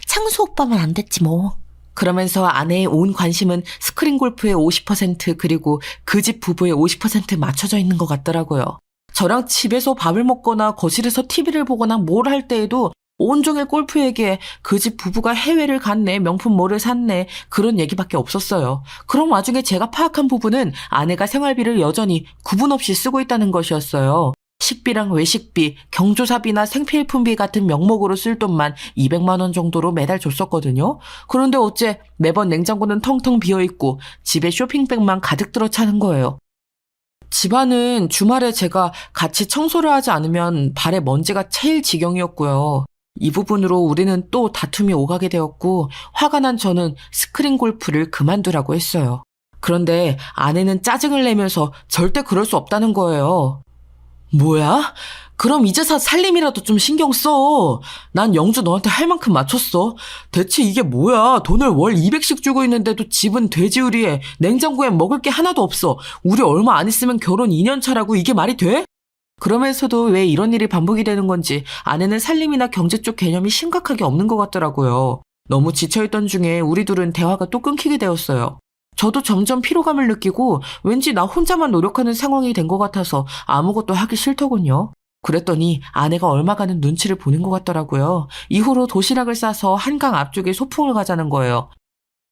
창수 오빠만 안 됐지 뭐. 그러면서 아내의 온 관심은 스크린 골프의 50% 그리고 그 집 부부의 50% 맞춰져 있는 것 같더라고요. 저랑 집에서 밥을 먹거나 거실에서 TV를 보거나 뭘 할 때에도 온종일 골프 얘기에 그 집 부부가 해외를 갔네, 명품 뭐를 샀네, 그런 얘기밖에 없었어요. 그런 와중에 제가 파악한 부분은 아내가 생활비를 여전히 구분 없이 쓰고 있다는 것이었어요. 식비랑 외식비, 경조사비나 생필품비 같은 명목으로 쓸 돈만 200만 원 정도로 매달 줬었거든요. 그런데 어째 매번 냉장고는 텅텅 비어있고 집에 쇼핑백만 가득 들어 차는 거예요. 집안은 주말에 제가 같이 청소를 하지 않으면 발에 먼지가 채일 지경이었고요. 이 부분으로 우리는 또 다툼이 오가게 되었고 화가 난 저는 스크린 골프를 그만두라고 했어요. 그런데 아내는 짜증을 내면서 절대 그럴 수 없다는 거예요. 뭐야? 그럼 이제서 살림이라도 좀 신경 써. 난 영주 너한테 할 만큼 맞췄어. 대체 이게 뭐야? 돈을 월 200씩 주고 있는데도 집은 돼지우리에 냉장고에 먹을 게 하나도 없어. 우리 얼마 안 있으면 결혼 2년 차라고 이게 말이 돼? 그러면서도 왜 이런 일이 반복이 되는 건지 아내는 살림이나 경제 쪽 개념이 심각하게 없는 것 같더라고요. 너무 지쳐있던 중에 우리 둘은 대화가 또 끊기게 되었어요. 저도 점점 피로감을 느끼고 왠지 나 혼자만 노력하는 상황이 된 것 같아서 아무것도 하기 싫더군요. 그랬더니 아내가 얼마가는 눈치를 보는 것 같더라고요. 이후로 도시락을 싸서 한강 앞쪽에 소풍을 가자는 거예요.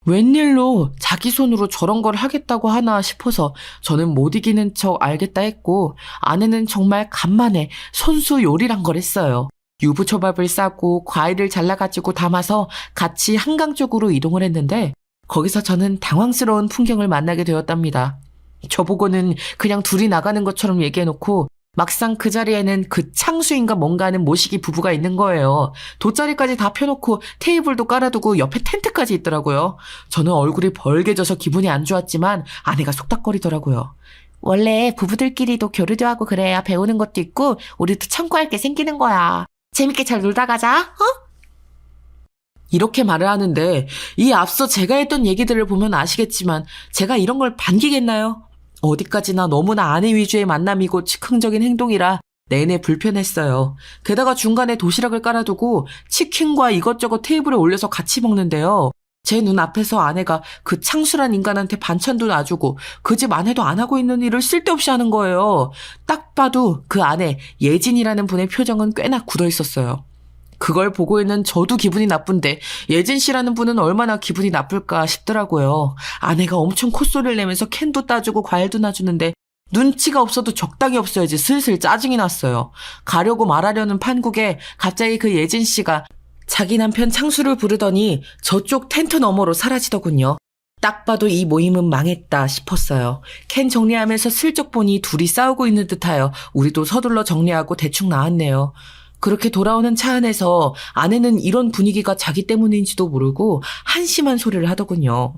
웬일로 자기 손으로 저런 걸 하겠다고 하나 싶어서 저는 못 이기는 척 알겠다 했고 아내는 정말 간만에 손수 요리란 걸 했어요. 유부초밥을 싸고 과일을 잘라가지고 담아서 같이 한강 쪽으로 이동을 했는데 거기서 저는 당황스러운 풍경을 만나게 되었답니다. 저보고는 그냥 둘이 나가는 것처럼 얘기해놓고 막상 그 자리에는 그 창수인가 뭔가 하는 모시기 부부가 있는 거예요. 돗자리까지 다 펴놓고 테이블도 깔아두고 옆에 텐트까지 있더라고요. 저는 얼굴이 벌개져서 기분이 안 좋았지만 아내가 속닥거리더라고요. 원래 부부들끼리도 교류도 하고 그래야 배우는 것도 있고 우리도 참고할 게 생기는 거야. 재밌게 잘 놀다 가자. 어? 이렇게 말을 하는데 이 앞서 제가 했던 얘기들을 보면 아시겠지만 제가 이런 걸 반기겠나요? 어디까지나 너무나 아내 위주의 만남이고 즉흥적인 행동이라 내내 불편했어요. 게다가 중간에 도시락을 깔아두고 치킨과 이것저것 테이블에 올려서 같이 먹는데요. 제 눈앞에서 아내가 그 창수란 인간한테 반찬도 놔주고 그 집 아내도 안 하고 있는 일을 쓸데없이 하는 거예요. 딱 봐도 그 아내 예진이라는 분의 표정은 꽤나 굳어 있었어요. 그걸 보고 있는 저도 기분이 나쁜데 예진 씨라는 분은 얼마나 기분이 나쁠까 싶더라고요. 아내가 엄청 콧소리를 내면서 캔도 따주고 과일도 놔주는데 눈치가 없어도 적당히 없어야지 슬슬 짜증이 났어요. 가려고 말하려는 판국에 갑자기 그 예진 씨가 자기 남편 창수를 부르더니 저쪽 텐트 너머로 사라지더군요. 딱 봐도 이 모임은 망했다 싶었어요. 캔 정리하면서 슬쩍 보니 둘이 싸우고 있는 듯하여 우리도 서둘러 정리하고 대충 나왔네요. 그렇게 돌아오는 차 안에서 아내는 이런 분위기가 자기 때문인지도 모르고 한심한 소리를 하더군요.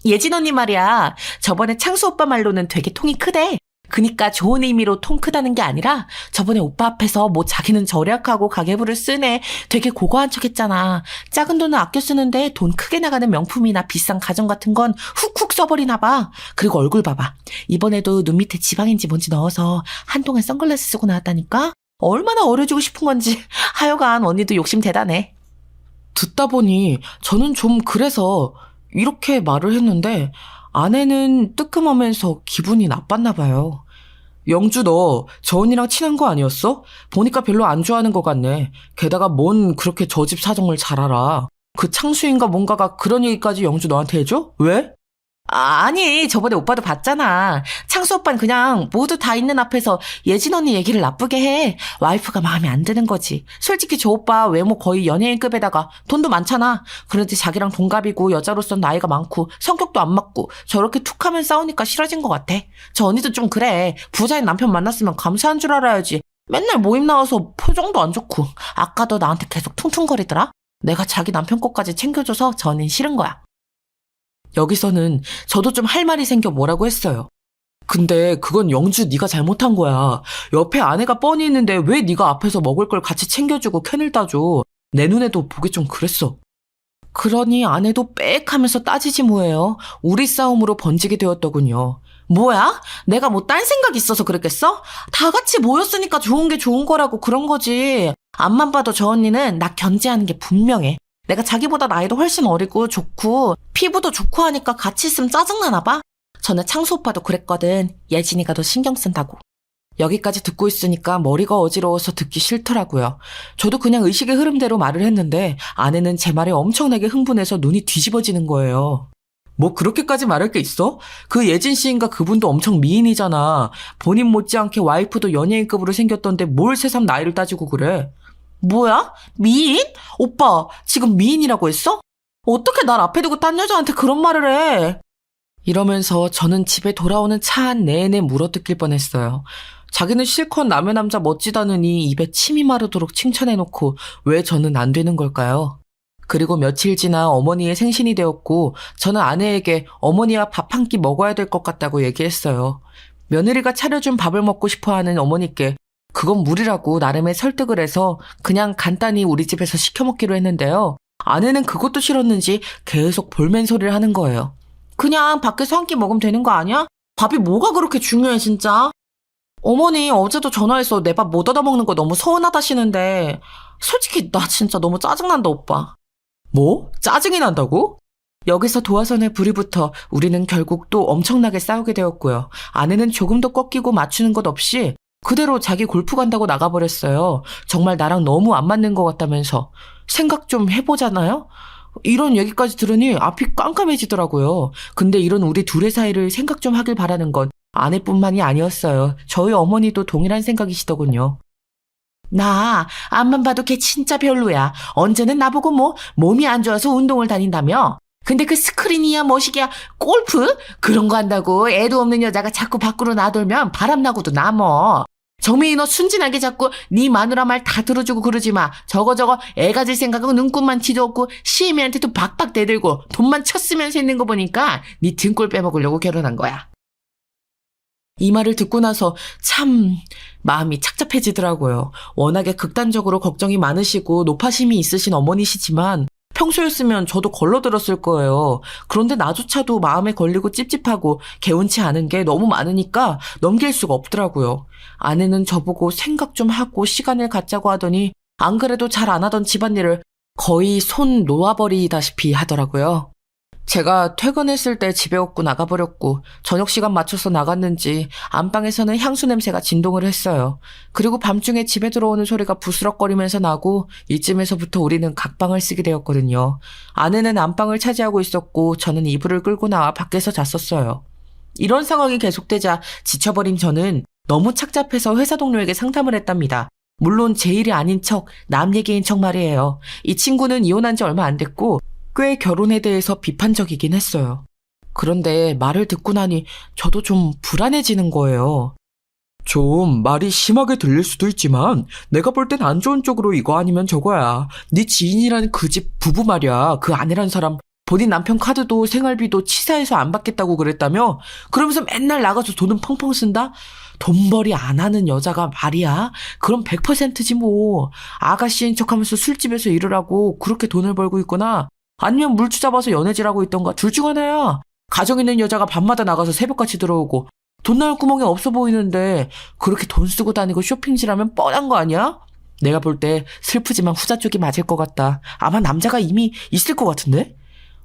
예진 언니 말이야. 저번에 창수 오빠 말로는 되게 통이 크대. 그니까 좋은 의미로 통 크다는 게 아니라 저번에 오빠 앞에서 뭐 자기는 절약하고 가계부를 쓰네. 되게 고고한 척 했잖아. 작은 돈은 아껴 쓰는데 돈 크게 나가는 명품이나 비싼 가전 같은 건 훅훅 써버리나 봐. 그리고 얼굴 봐봐. 이번에도 눈 밑에 지방인지 뭔지 넣어서 한동안 선글라스 쓰고 나왔다니까? 얼마나 어려지고 싶은 건지 하여간 언니도 욕심 대단해. 듣다 보니 저는 좀 그래서 이렇게 말을 했는데 아내는 뜨끔하면서 기분이 나빴나 봐요. 영주 너 저 언니랑 친한 거 아니었어? 보니까 별로 안 좋아하는 것 같네. 게다가 뭔 그렇게 저 집 사정을 잘 알아. 그 창수인가 뭔가가 그런 얘기까지 영주 너한테 해줘? 왜? 아니, 저번에 오빠도 봤잖아. 창수 오빠는 그냥 모두 다 있는 앞에서 예진 언니 얘기를 나쁘게 해. 와이프가 마음에 안 드는 거지. 솔직히 저 오빠 외모 거의 연예인급에다가 돈도 많잖아. 그런데 자기랑 동갑이고 여자로서 나이가 많고 성격도 안 맞고 저렇게 툭하면 싸우니까 싫어진 것 같아. 저 언니도 좀 그래. 부자인 남편 만났으면 감사한 줄 알아야지. 맨날 모임 나와서 표정도 안 좋고 아까도 나한테 계속 퉁퉁거리더라. 내가 자기 남편 것까지 챙겨줘서 저 언니는 싫은 거야. 여기서는 저도 좀 할 말이 생겨 뭐라고 했어요. 근데 그건 영주 네가 잘못한 거야. 옆에 아내가 뻔히 있는데 왜 네가 앞에서 먹을 걸 같이 챙겨주고 캔을 따줘. 내 눈에도 보기 좀 그랬어. 그러니 아내도 빽 하면서 따지지 뭐예요. 우리 싸움으로 번지게 되었더군요. 뭐야? 내가 뭐 딴 생각 있어서 그랬겠어? 다 같이 모였으니까 좋은 게 좋은 거라고 그런 거지. 앞만 봐도 저 언니는 나 견제하는 게 분명해. 내가 자기보다 나이도 훨씬 어리고 좋고 피부도 좋고 하니까 같이 있으면 짜증나나 봐. 전에 창수 오빠도 그랬거든. 예진이가 더 신경 쓴다고. 여기까지 듣고 있으니까 머리가 어지러워서 듣기 싫더라고요. 저도 그냥 의식의 흐름대로 말을 했는데 아내는 제 말에 엄청나게 흥분해서 눈이 뒤집어지는 거예요. 뭐 그렇게까지 말할 게 있어? 그 예진 씨인가 그분도 엄청 미인이잖아. 본인 못지않게 와이프도 연예인급으로 생겼던데 뭘 새삼 나이를 따지고 그래. 뭐야? 미인? 오빠 지금 미인이라고 했어? 어떻게 날 앞에 두고 딴 여자한테 그런 말을 해? 이러면서 저는 집에 돌아오는 차 안 내내 물어뜯길 뻔했어요. 자기는 실컷 남의 남자 멋지다느니 입에 침이 마르도록 칭찬해놓고 왜 저는 안 되는 걸까요? 그리고 며칠 지나 어머니의 생신이 되었고 저는 아내에게 어머니와 밥 한 끼 먹어야 될 것 같다고 얘기했어요. 며느리가 차려준 밥을 먹고 싶어하는 어머니께 그건 무리라고 나름의 설득을 해서 그냥 간단히 우리 집에서 시켜 먹기로 했는데요. 아내는 그것도 싫었는지 계속 볼멘 소리를 하는 거예요. 그냥 밖에서 한 끼 먹으면 되는 거 아니야? 밥이 뭐가 그렇게 중요해 진짜? 어머니 어제도 전화해서 내 밥 못 얻어먹는 거 너무 서운하다시는데 솔직히 나 진짜 너무 짜증난다 오빠. 뭐? 짜증이 난다고? 여기서 도화선에 불이 붙어 우리는 결국 또 엄청나게 싸우게 되었고요. 아내는 조금도 꺾이고 맞추는 것 없이 그대로 자기 골프 간다고 나가버렸어요. 정말 나랑 너무 안 맞는 것 같다면서. 생각 좀 해보잖아요? 이런 얘기까지 들으니 앞이 깜깜해지더라고요. 근데 이런 우리 둘의 사이를 생각 좀 하길 바라는 건 아내뿐만이 아니었어요. 저희 어머니도 동일한 생각이시더군요. 나 앞만 봐도 걔 진짜 별로야. 언제는 나보고 뭐 몸이 안 좋아서 운동을 다닌다며. 근데 그 스크린이야 뭐시기야 골프? 그런 거 한다고 애도 없는 여자가 자꾸 밖으로 나돌면 바람나고도 남어. 정민이 너 순진하게 자꾸 네 마누라 말 다 들어주고 그러지 마. 저거 애 가질 생각은 눈꽃만 티도 없고 시애미한테도 박박 대들고 돈만 쳤으면서 있는 거 보니까 네 등골 빼먹으려고 결혼한 거야. 이 말을 듣고 나서 참 마음이 착잡해지더라고요. 워낙에 극단적으로 걱정이 많으시고 노파심이 있으신 어머니시지만 평소였으면 저도 걸러들었을 거예요. 그런데 나조차도 마음에 걸리고 찝찝하고 개운치 않은 게 너무 많으니까 넘길 수가 없더라고요. 아내는 저보고 생각 좀 하고 시간을 갖자고 하더니 안 그래도 잘 안 하던 집안일을 거의 손 놓아버리다시피 하더라고요. 제가 퇴근했을 때 집에 없고 나가버렸고 저녁 시간 맞춰서 나갔는지 안방에서는 향수 냄새가 진동을 했어요. 그리고 밤중에 집에 들어오는 소리가 부스럭거리면서 나고 이쯤에서부터 우리는 각방을 쓰게 되었거든요. 아내는 안방을 차지하고 있었고 저는 이불을 끌고 나와 밖에서 잤었어요. 이런 상황이 계속되자 지쳐버린 저는 너무 착잡해서 회사 동료에게 상담을 했답니다. 물론 제 일이 아닌 척, 남 얘기인 척 말이에요. 이 친구는 이혼한 지 얼마 안 됐고 꽤 결혼에 대해서 비판적이긴 했어요. 그런데 말을 듣고 나니 저도 좀 불안해지는 거예요. 좀 말이 심하게 들릴 수도 있지만 내가 볼 땐 안 좋은 쪽으로 이거 아니면 저거야. 네 지인이라는 그 집 부부 말이야. 그 아내란 사람 본인 남편 카드도 생활비도 치사해서 안 받겠다고 그랬다며? 그러면서 맨날 나가서 돈은 펑펑 쓴다? 돈벌이 안 하는 여자가 말이야? 그럼 100%지 뭐. 아가씨인 척하면서 술집에서 일을 하고 그렇게 돈을 벌고 있거나 아니면 물주 잡아서 연애질하고 있던가 둘 중 하나야. 가정 있는 여자가 밤마다 나가서 새벽같이 들어오고 돈 나올 구멍이 없어 보이는데 그렇게 돈 쓰고 다니고 쇼핑질하면 뻔한 거 아니야? 내가 볼 때 슬프지만 후자 쪽이 맞을 것 같다. 아마 남자가 이미 있을 것 같은데?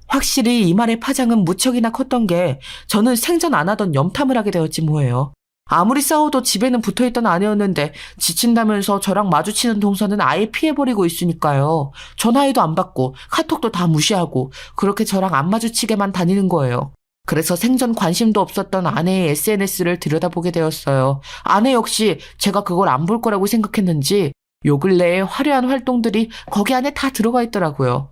확실히 이 말의 파장은 무척이나 컸던 게 저는 생전 안 하던 염탐을 하게 되었지 뭐예요. 아무리 싸워도 집에는 붙어있던 아내였는데 지친다면서 저랑 마주치는 동선은 아예 피해버리고 있으니까요. 전화해도 안 받고 카톡도 다 무시하고 그렇게 저랑 안 마주치게만 다니는 거예요. 그래서 생전 관심도 없었던 아내의 SNS를 들여다보게 되었어요. 아내 역시 제가 그걸 안 볼 거라고 생각했는지 요 근래의 화려한 활동들이 거기 안에 다 들어가 있더라고요.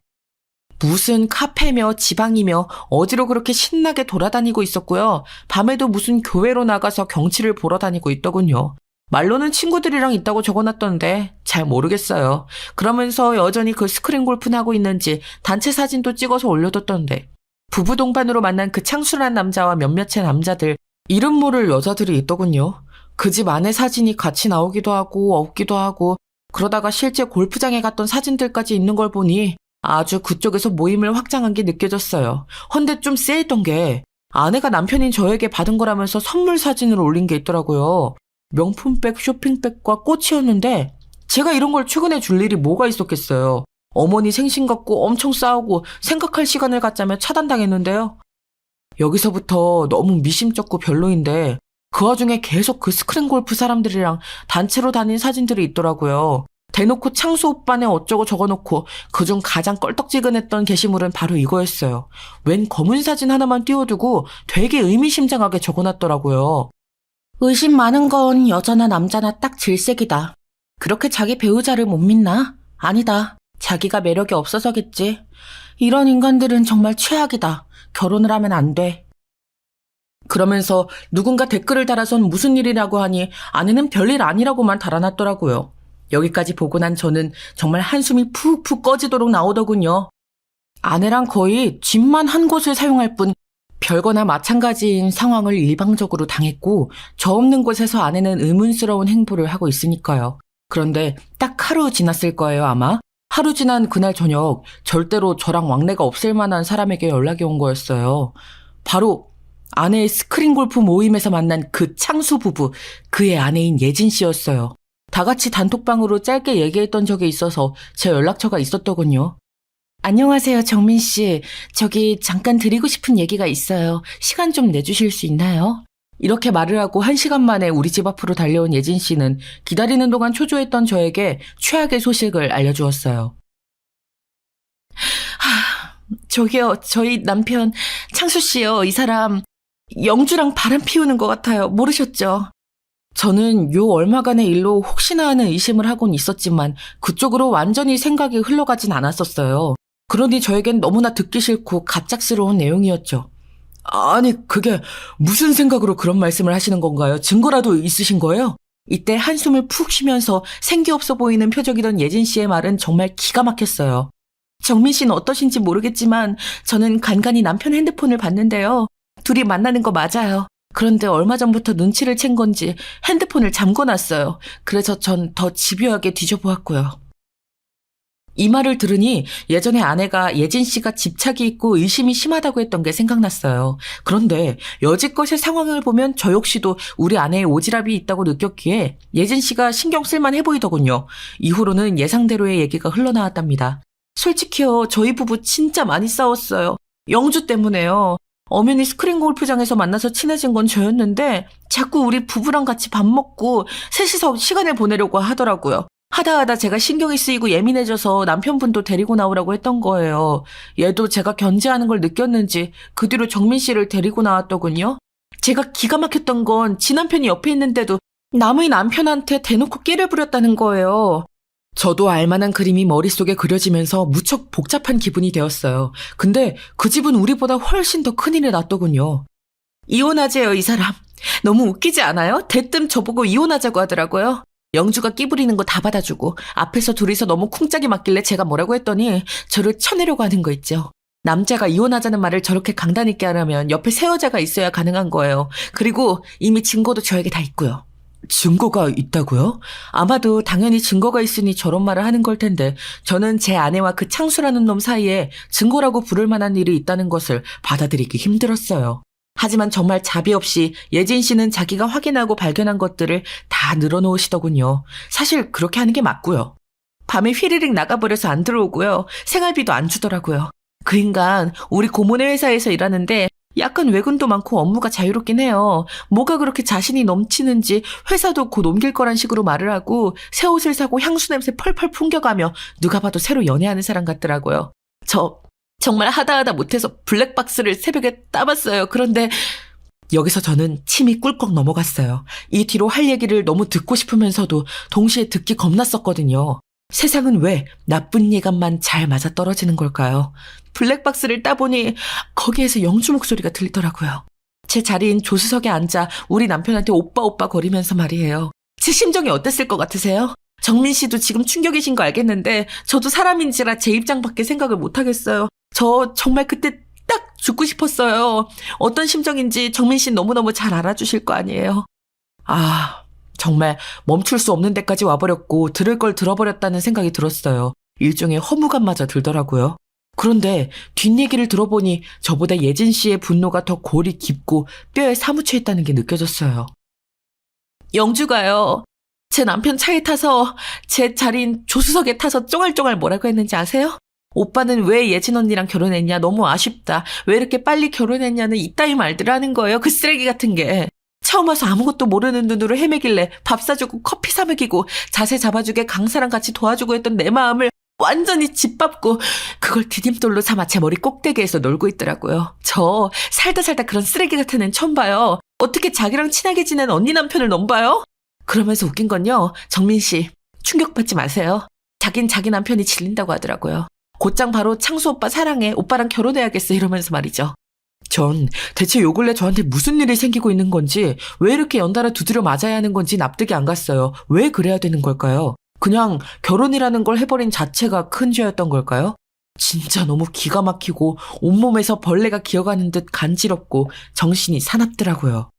무슨 카페며 지방이며 어디로 그렇게 신나게 돌아다니고 있었고요. 밤에도 무슨 교회로 나가서 경치를 보러 다니고 있더군요. 말로는 친구들이랑 있다고 적어놨던데 잘 모르겠어요. 그러면서 여전히 그 스크린 골프는 하고 있는지 단체 사진도 찍어서 올려뒀던데 부부 동반으로 만난 그 창순한 남자와 몇몇의 남자들 이름 모를 여자들이 있더군요. 그 집 안에 사진이 같이 나오기도 하고 없기도 하고 그러다가 실제 골프장에 갔던 사진들까지 있는 걸 보니 아주 그쪽에서 모임을 확장한 게 느껴졌어요. 헌데 좀 쎄했던 게 아내가 남편인 저에게 받은 거라면서 선물 사진을 올린 게 있더라고요. 명품백, 쇼핑백과 꽃이었는데 제가 이런 걸 출근해 줄 일이 뭐가 있었겠어요. 어머니 생신 갖고 엄청 싸우고 생각할 시간을 갖자며 차단당했는데요. 여기서부터 너무 미심쩍고 별로인데 그 와중에 계속 그 스크린 골프 사람들이랑 단체로 다닌 사진들이 있더라고요. 대놓고 창수 오빠네 어쩌고 적어놓고 그중 가장 껄떡지근했던 게시물은 바로 이거였어요. 웬 검은 사진 하나만 띄워두고 되게 의미심장하게 적어놨더라고요. 의심 많은 건 여자나 남자나 딱 질색이다. 그렇게 자기 배우자를 못 믿나? 아니다. 자기가 매력이 없어서겠지. 이런 인간들은 정말 최악이다. 결혼을 하면 안 돼. 그러면서 누군가 댓글을 달아선 무슨 일이라고 하니 아내는 별일 아니라고만 달아놨더라고요. 여기까지 보고 난 저는 정말 한숨이 푹푹 꺼지도록 나오더군요. 아내랑 거의 집만 한 곳을 사용할 뿐 별거나 마찬가지인 상황을 일방적으로 당했고 저 없는 곳에서 아내는 의문스러운 행보를 하고 있으니까요. 그런데 딱 하루 지났을 거예요, 아마. 하루 지난 그날 저녁 절대로 저랑 왕래가 없을 만한 사람에게 연락이 온 거였어요. 바로 아내의 스크린 골프 모임에서 만난 그 창수 부부, 그의 아내인 예진 씨였어요. 다 같이 단톡방으로 짧게 얘기했던 적이 있어서 제 연락처가 있었더군요. 안녕하세요, 정민 씨. 저기 잠깐 드리고 싶은 얘기가 있어요. 시간 좀 내주실 수 있나요? 이렇게 말을 하고 1시간 만에 우리 집 앞으로 달려온 예진 씨는 기다리는 동안 초조했던 저에게 최악의 소식을 알려주었어요. 저기요, 저희 남편 창수 씨요. 이 사람 영주랑 바람 피우는 것 같아요. 모르셨죠? 저는 요 얼마간의 일로 혹시나 하는 의심을 하곤 있었지만 그쪽으로 완전히 생각이 흘러가진 않았었어요. 그러니 저에겐 너무나 듣기 싫고 갑작스러운 내용이었죠. 아니, 그게 무슨 생각으로 그런 말씀을 하시는 건가요? 증거라도 있으신 거예요? 이때 한숨을 푹 쉬면서 생기 없어 보이는 표정이던 예진 씨의 말은 정말 기가 막혔어요. 정민 씨는 어떠신지 모르겠지만 저는 간간히 남편 핸드폰을 봤는데요. 둘이 만나는 거 맞아요. 그런데 얼마 전부터 눈치를 챈 건지 핸드폰을 잠궈놨어요. 그래서 전 더 집요하게 뒤져보았고요. 이 말을 들으니 예전에 아내가 예진 씨가 집착이 있고 의심이 심하다고 했던 게 생각났어요. 그런데 여지껏의 상황을 보면 저 역시도 우리 아내의 오지랖이 있다고 느꼈기에 예진 씨가 신경 쓸만해 보이더군요. 이후로는 예상대로의 얘기가 흘러나왔답니다. 솔직히요, 저희 부부 진짜 많이 싸웠어요. 영주 때문에요. 엄연히 스크린 골프장에서 만나서 친해진 건 저였는데 자꾸 우리 부부랑 같이 밥 먹고 셋이서 시간을 보내려고 하더라고요. 하다 제가 신경이 쓰이고 예민해져서 남편분도 데리고 나오라고 했던 거예요. 얘도 제가 견제하는 걸 느꼈는지 그 뒤로 정민 씨를 데리고 나왔더군요. 제가 기가 막혔던 건 지 남편이 옆에 있는데도 남의 남편한테 대놓고 끼를 부렸다는 거예요. 저도 알만한 그림이 머릿속에 그려지면서 무척 복잡한 기분이 되었어요. 근데 그 집은 우리보다 훨씬 더 큰일이 났더군요. 이혼하재요, 이 사람. 너무 웃기지 않아요? 대뜸 저보고 이혼하자고 하더라고요. 영주가 끼부리는 거 다 받아주고 앞에서 둘이서 너무 쿵짝이 맞길래 제가 뭐라고 했더니 저를 쳐내려고 하는 거 있죠. 남자가 이혼하자는 말을 저렇게 강단 있게 하려면 옆에 새 여자가 있어야 가능한 거예요. 그리고 이미 증거도 저에게 다 있고요. 증거가 있다고요? 아마도 당연히 증거가 있으니 저런 말을 하는 걸 텐데 저는 제 아내와 그 창수라는 놈 사이에 증거라고 부를 만한 일이 있다는 것을 받아들이기 힘들었어요. 하지만 정말 자비 없이 예진 씨는 자기가 확인하고 발견한 것들을 다 늘어놓으시더군요. 사실 그렇게 하는 게 맞고요. 밤에 휘리릭 나가버려서 안 들어오고요. 생활비도 안 주더라고요. 그 인간 우리 고모네 회사에서 일하는데 약간 외근도 많고 업무가 자유롭긴 해요. 뭐가 그렇게 자신이 넘치는지 회사도 곧 옮길 거란 식으로 말을 하고 새 옷을 사고 향수 냄새 펄펄 풍겨가며 누가 봐도 새로 연애하는 사람 같더라고요. 저 정말 하다 못해서 블랙박스를 새벽에 따봤어요. 그런데 여기서 저는 침이 꿀꺽 넘어갔어요. 이 뒤로 할 얘기를 너무 듣고 싶으면서도 동시에 듣기 겁났었거든요. 세상은 왜 나쁜 예감만 잘 맞아떨어지는 걸까요? 블랙박스를 따보니 거기에서 영주 목소리가 들리더라고요. 제 자리인 조수석에 앉아 우리 남편한테 오빠 오빠 거리면서 말이에요. 제 심정이 어땠을 것 같으세요? 정민 씨도 지금 충격이신 거 알겠는데 저도 사람인지라 제 입장밖에 생각을 못하겠어요. 저 정말 그때 딱 죽고 싶었어요. 어떤 심정인지 정민 씨 너무너무 잘 알아주실 거 아니에요. 정말 멈출 수 없는 데까지 와버렸고 들을 걸 들어버렸다는 생각이 들었어요. 일종의 허무감마저 들더라고요. 그런데 뒷얘기를 들어보니 저보다 예진 씨의 분노가 더 골이 깊고 뼈에 사무쳐 있다는 게 느껴졌어요. 영주가요. 제 남편 차에 타서 제 자리인 조수석에 타서 쫑알쫑알 뭐라고 했는지 아세요? 오빠는 왜 예진 언니랑 결혼했냐? 너무 아쉽다. 왜 이렇게 빨리 결혼했냐는 이따위 말들을 하는 거예요. 그 쓰레기 같은 게. 처음 와서 아무것도 모르는 눈으로 헤매길래 밥 사주고 커피 사 먹이고 자세 잡아주게 강사랑 같이 도와주고 했던 내 마음을 완전히 짓밟고 그걸 디딤돌로 삼아 제 머리 꼭대기에서 놀고 있더라고요. 저 살다 그런 쓰레기 같은 애는 처음 봐요. 어떻게 자기랑 친하게 지낸 언니 남편을 넘봐요? 그러면서 웃긴 건요. 정민 씨 충격받지 마세요. 자긴 자기 남편이 질린다고 하더라고요. 곧장 바로 창수 오빠 사랑해. 오빠랑 결혼해야겠어. 이러면서 말이죠. 전 대체 요 근래 저한테 무슨 일이 생기고 있는 건지 왜 이렇게 연달아 두드려 맞아야 하는 건지 납득이 안 갔어요. 왜 그래야 되는 걸까요? 그냥 결혼이라는 걸 해버린 자체가 큰 죄였던 걸까요? 진짜 너무 기가 막히고 온몸에서 벌레가 기어가는 듯 간지럽고 정신이 사납더라고요.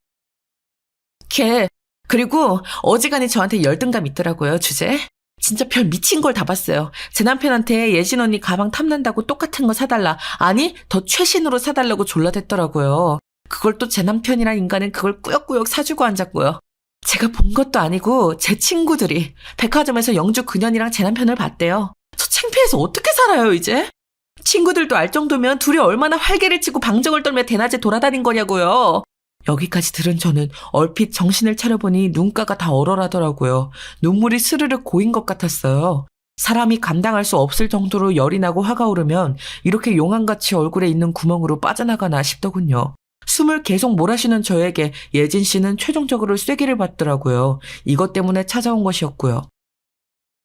그리고 어지간히 저한테 열등감 있더라고요. 주제. 진짜 별 미친 걸 다 봤어요. 제 남편한테 예진 언니 가방 탐난다고 똑같은 거 사달라. 아니 더 최신으로 사달라고 졸라댔더라고요. 그걸 또 제 남편이란 인간은 그걸 꾸역꾸역 사주고 앉았고요. 제가 본 것도 아니고 제 친구들이 백화점에서 영주 그년이랑 제 남편을 봤대요. 저 창피해서 어떻게 살아요 이제? 친구들도 알 정도면 둘이 얼마나 활개를 치고 방정을 떨며 대낮에 돌아다닌 거냐고요. 여기까지 들은 저는 얼핏 정신을 차려보니 눈가가 다 얼얼하더라고요. 눈물이 스르르 고인 것 같았어요. 사람이 감당할 수 없을 정도로 열이 나고 화가 오르면 이렇게 용암같이 얼굴에 있는 구멍으로 빠져나가나 싶더군요. 숨을 계속 몰아쉬는 저에게 예진 씨는 최종적으로 쐐기를 받더라고요. 이것 때문에 찾아온 것이었고요.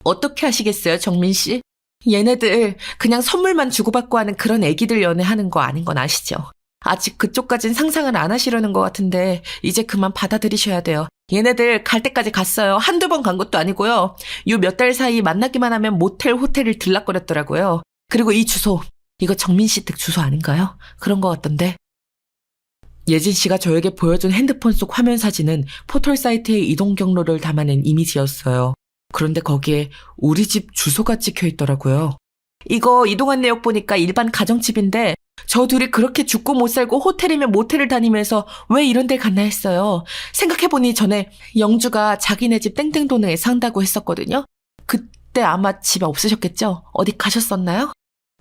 어떻게 하시겠어요, 정민 씨? 얘네들 그냥 선물만 주고받고 하는 그런 애기들 연애하는 거 아닌 건 아시죠? 아직 그쪽까진 상상을 안 하시려는 것 같은데 이제 그만 받아들이셔야 돼요. 얘네들 갈 때까지 갔어요. 한두 번 간 것도 아니고요. 요 몇 달 사이 만나기만 하면 모텔, 호텔을 들락거렸더라고요. 그리고 이 주소, 이거 정민 씨 댁 주소 아닌가요? 그런 것 같던데. 예진 씨가 저에게 보여준 핸드폰 속 화면 사진은 포털 사이트의 이동 경로를 담아낸 이미지였어요. 그런데 거기에 우리 집 주소가 찍혀 있더라고요. 이거 이동한 내역 보니까 일반 가정집인데 저 둘이 그렇게 죽고 못 살고 호텔이면 모텔을 다니면서 왜 이런 데 갔나 했어요. 생각해보니 전에 영주가 자기네 집 땡땡동네에 산다고 했었거든요. 그때 아마 집에 없으셨겠죠? 어디 가셨었나요?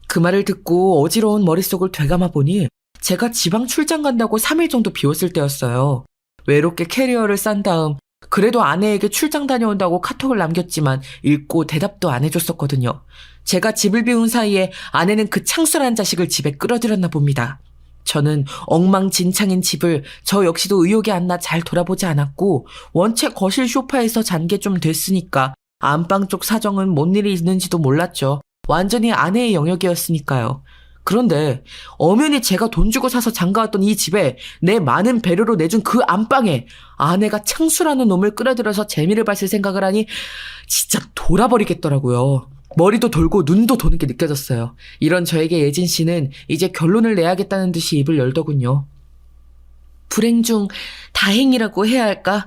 그 말을 듣고 어지러운 머릿속을 되감아 보니 제가 지방 출장 간다고 3일 정도 비웠을 때였어요. 외롭게 캐리어를 싼 다음 그래도 아내에게 출장 다녀온다고 카톡을 남겼지만 읽고 대답도 안 해줬었거든요. 제가 집을 비운 사이에 아내는 그 창술한 자식을 집에 끌어들였나 봅니다. 저는 엉망진창인 집을 저 역시도 의욕이 안 나 잘 돌아보지 않았고 원체 거실 소파에서 잔 게 좀 됐으니까 안방 쪽 사정은 뭔 일이 있는지도 몰랐죠. 완전히 아내의 영역이었으니까요. 그런데 엄연히 제가 돈 주고 사서 장가왔던 이 집에 내 많은 배려로 내준 그 안방에 아내가 창수라는 놈을 끌어들여서 재미를 봤을 생각을 하니 진짜 돌아버리겠더라고요. 머리도 돌고 눈도 도는 게 느껴졌어요. 이런 저에게 예진 씨는 이제 결론을 내야겠다는 듯이 입을 열더군요. 불행 중 다행이라고 해야 할까?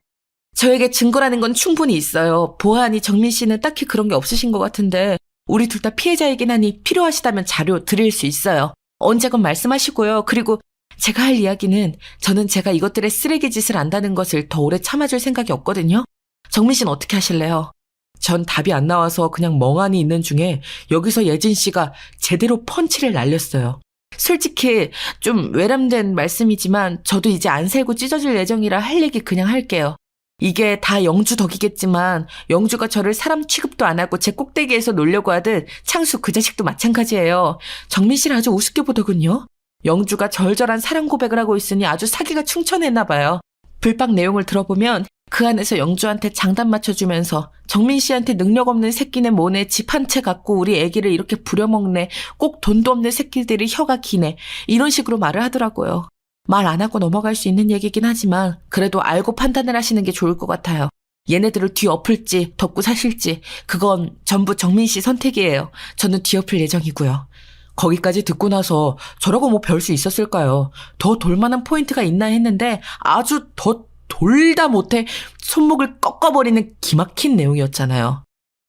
저에게 증거라는 건 충분히 있어요. 보아하니 정민 씨는 딱히 그런 게 없으신 것 같은데 우리 둘 다 피해자이긴 하니 필요하시다면 자료 드릴 수 있어요. 언제건 말씀하시고요. 그리고 제가 할 이야기는 저는 제가 이것들의 쓰레기 짓을 안다는 것을 더 오래 참아줄 생각이 없거든요. 정민 씨는 어떻게 하실래요? 전 답이 안 나와서 그냥 멍하니 있는 중에 여기서 예진 씨가 제대로 펀치를 날렸어요. 솔직히 좀 외람된 말씀이지만 저도 이제 안 살고 찢어질 예정이라 할 얘기 그냥 할게요. 이게 다 영주 덕이겠지만 영주가 저를 사람 취급도 안 하고 제 꼭대기에서 놀려고 하듯 창수 그 자식도 마찬가지예요. 정민 씨를 아주 우습게 보더군요. 영주가 절절한 사랑 고백을 하고 있으니 아주 사기가 충천했나 봐요. 불박 내용을 들어보면 그 안에서 영주한테 장단 맞춰주면서 정민 씨한테 능력 없는 새끼네 뭐네 집 한 채 갖고 우리 애기를 이렇게 부려먹네 꼭 돈도 없는 새끼들이 혀가 기네 이런 식으로 말을 하더라고요. 말 안 하고 넘어갈 수 있는 얘기긴 하지만 그래도 알고 판단을 하시는 게 좋을 것 같아요. 얘네들을 뒤엎을지 덮고 사실지 그건 전부 정민 씨 선택이에요. 저는 뒤엎을 예정이고요. 거기까지 듣고 나서 저라고 뭐 별 수 있었을까요? 더 돌만한 포인트가 있나 했는데 아주 더 돌다 못해 손목을 꺾어버리는 기막힌 내용이었잖아요.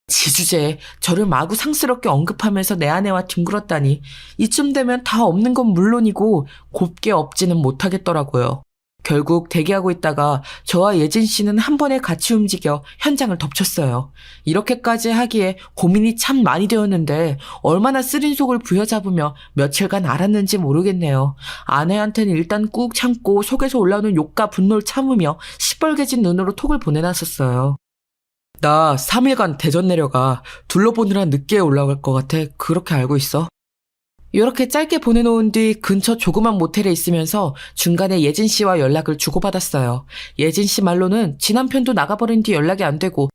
지주제에 저를 마구 상스럽게 언급하면서 내 아내와 뒹굴었다니 이쯤 되면 다 없는 건 물론이고 곱게 없지는 못하겠더라고요. 결국 대기하고 있다가 저와 예진 씨는 한 번에 같이 움직여 현장을 덮쳤어요. 이렇게까지 하기에 고민이 참 많이 되었는데 얼마나 쓰린 속을 부여잡으며 며칠간 알았는지 모르겠네요. 아내한테는 일단 꾹 참고 속에서 올라오는 욕과 분노를 참으며 시뻘개진 눈으로 톡을 보내놨었어요. 나 3일간 대전 내려가. 둘러보느라 늦게 올라갈 것 같아. 그렇게 알고 있어. 이렇게 짧게 보내놓은 뒤 근처 조그만 모텔에 있으면서 중간에 예진 씨와 연락을 주고받았어요. 예진 씨 말로는 지 남편도 나가버린 뒤 연락이 안 되고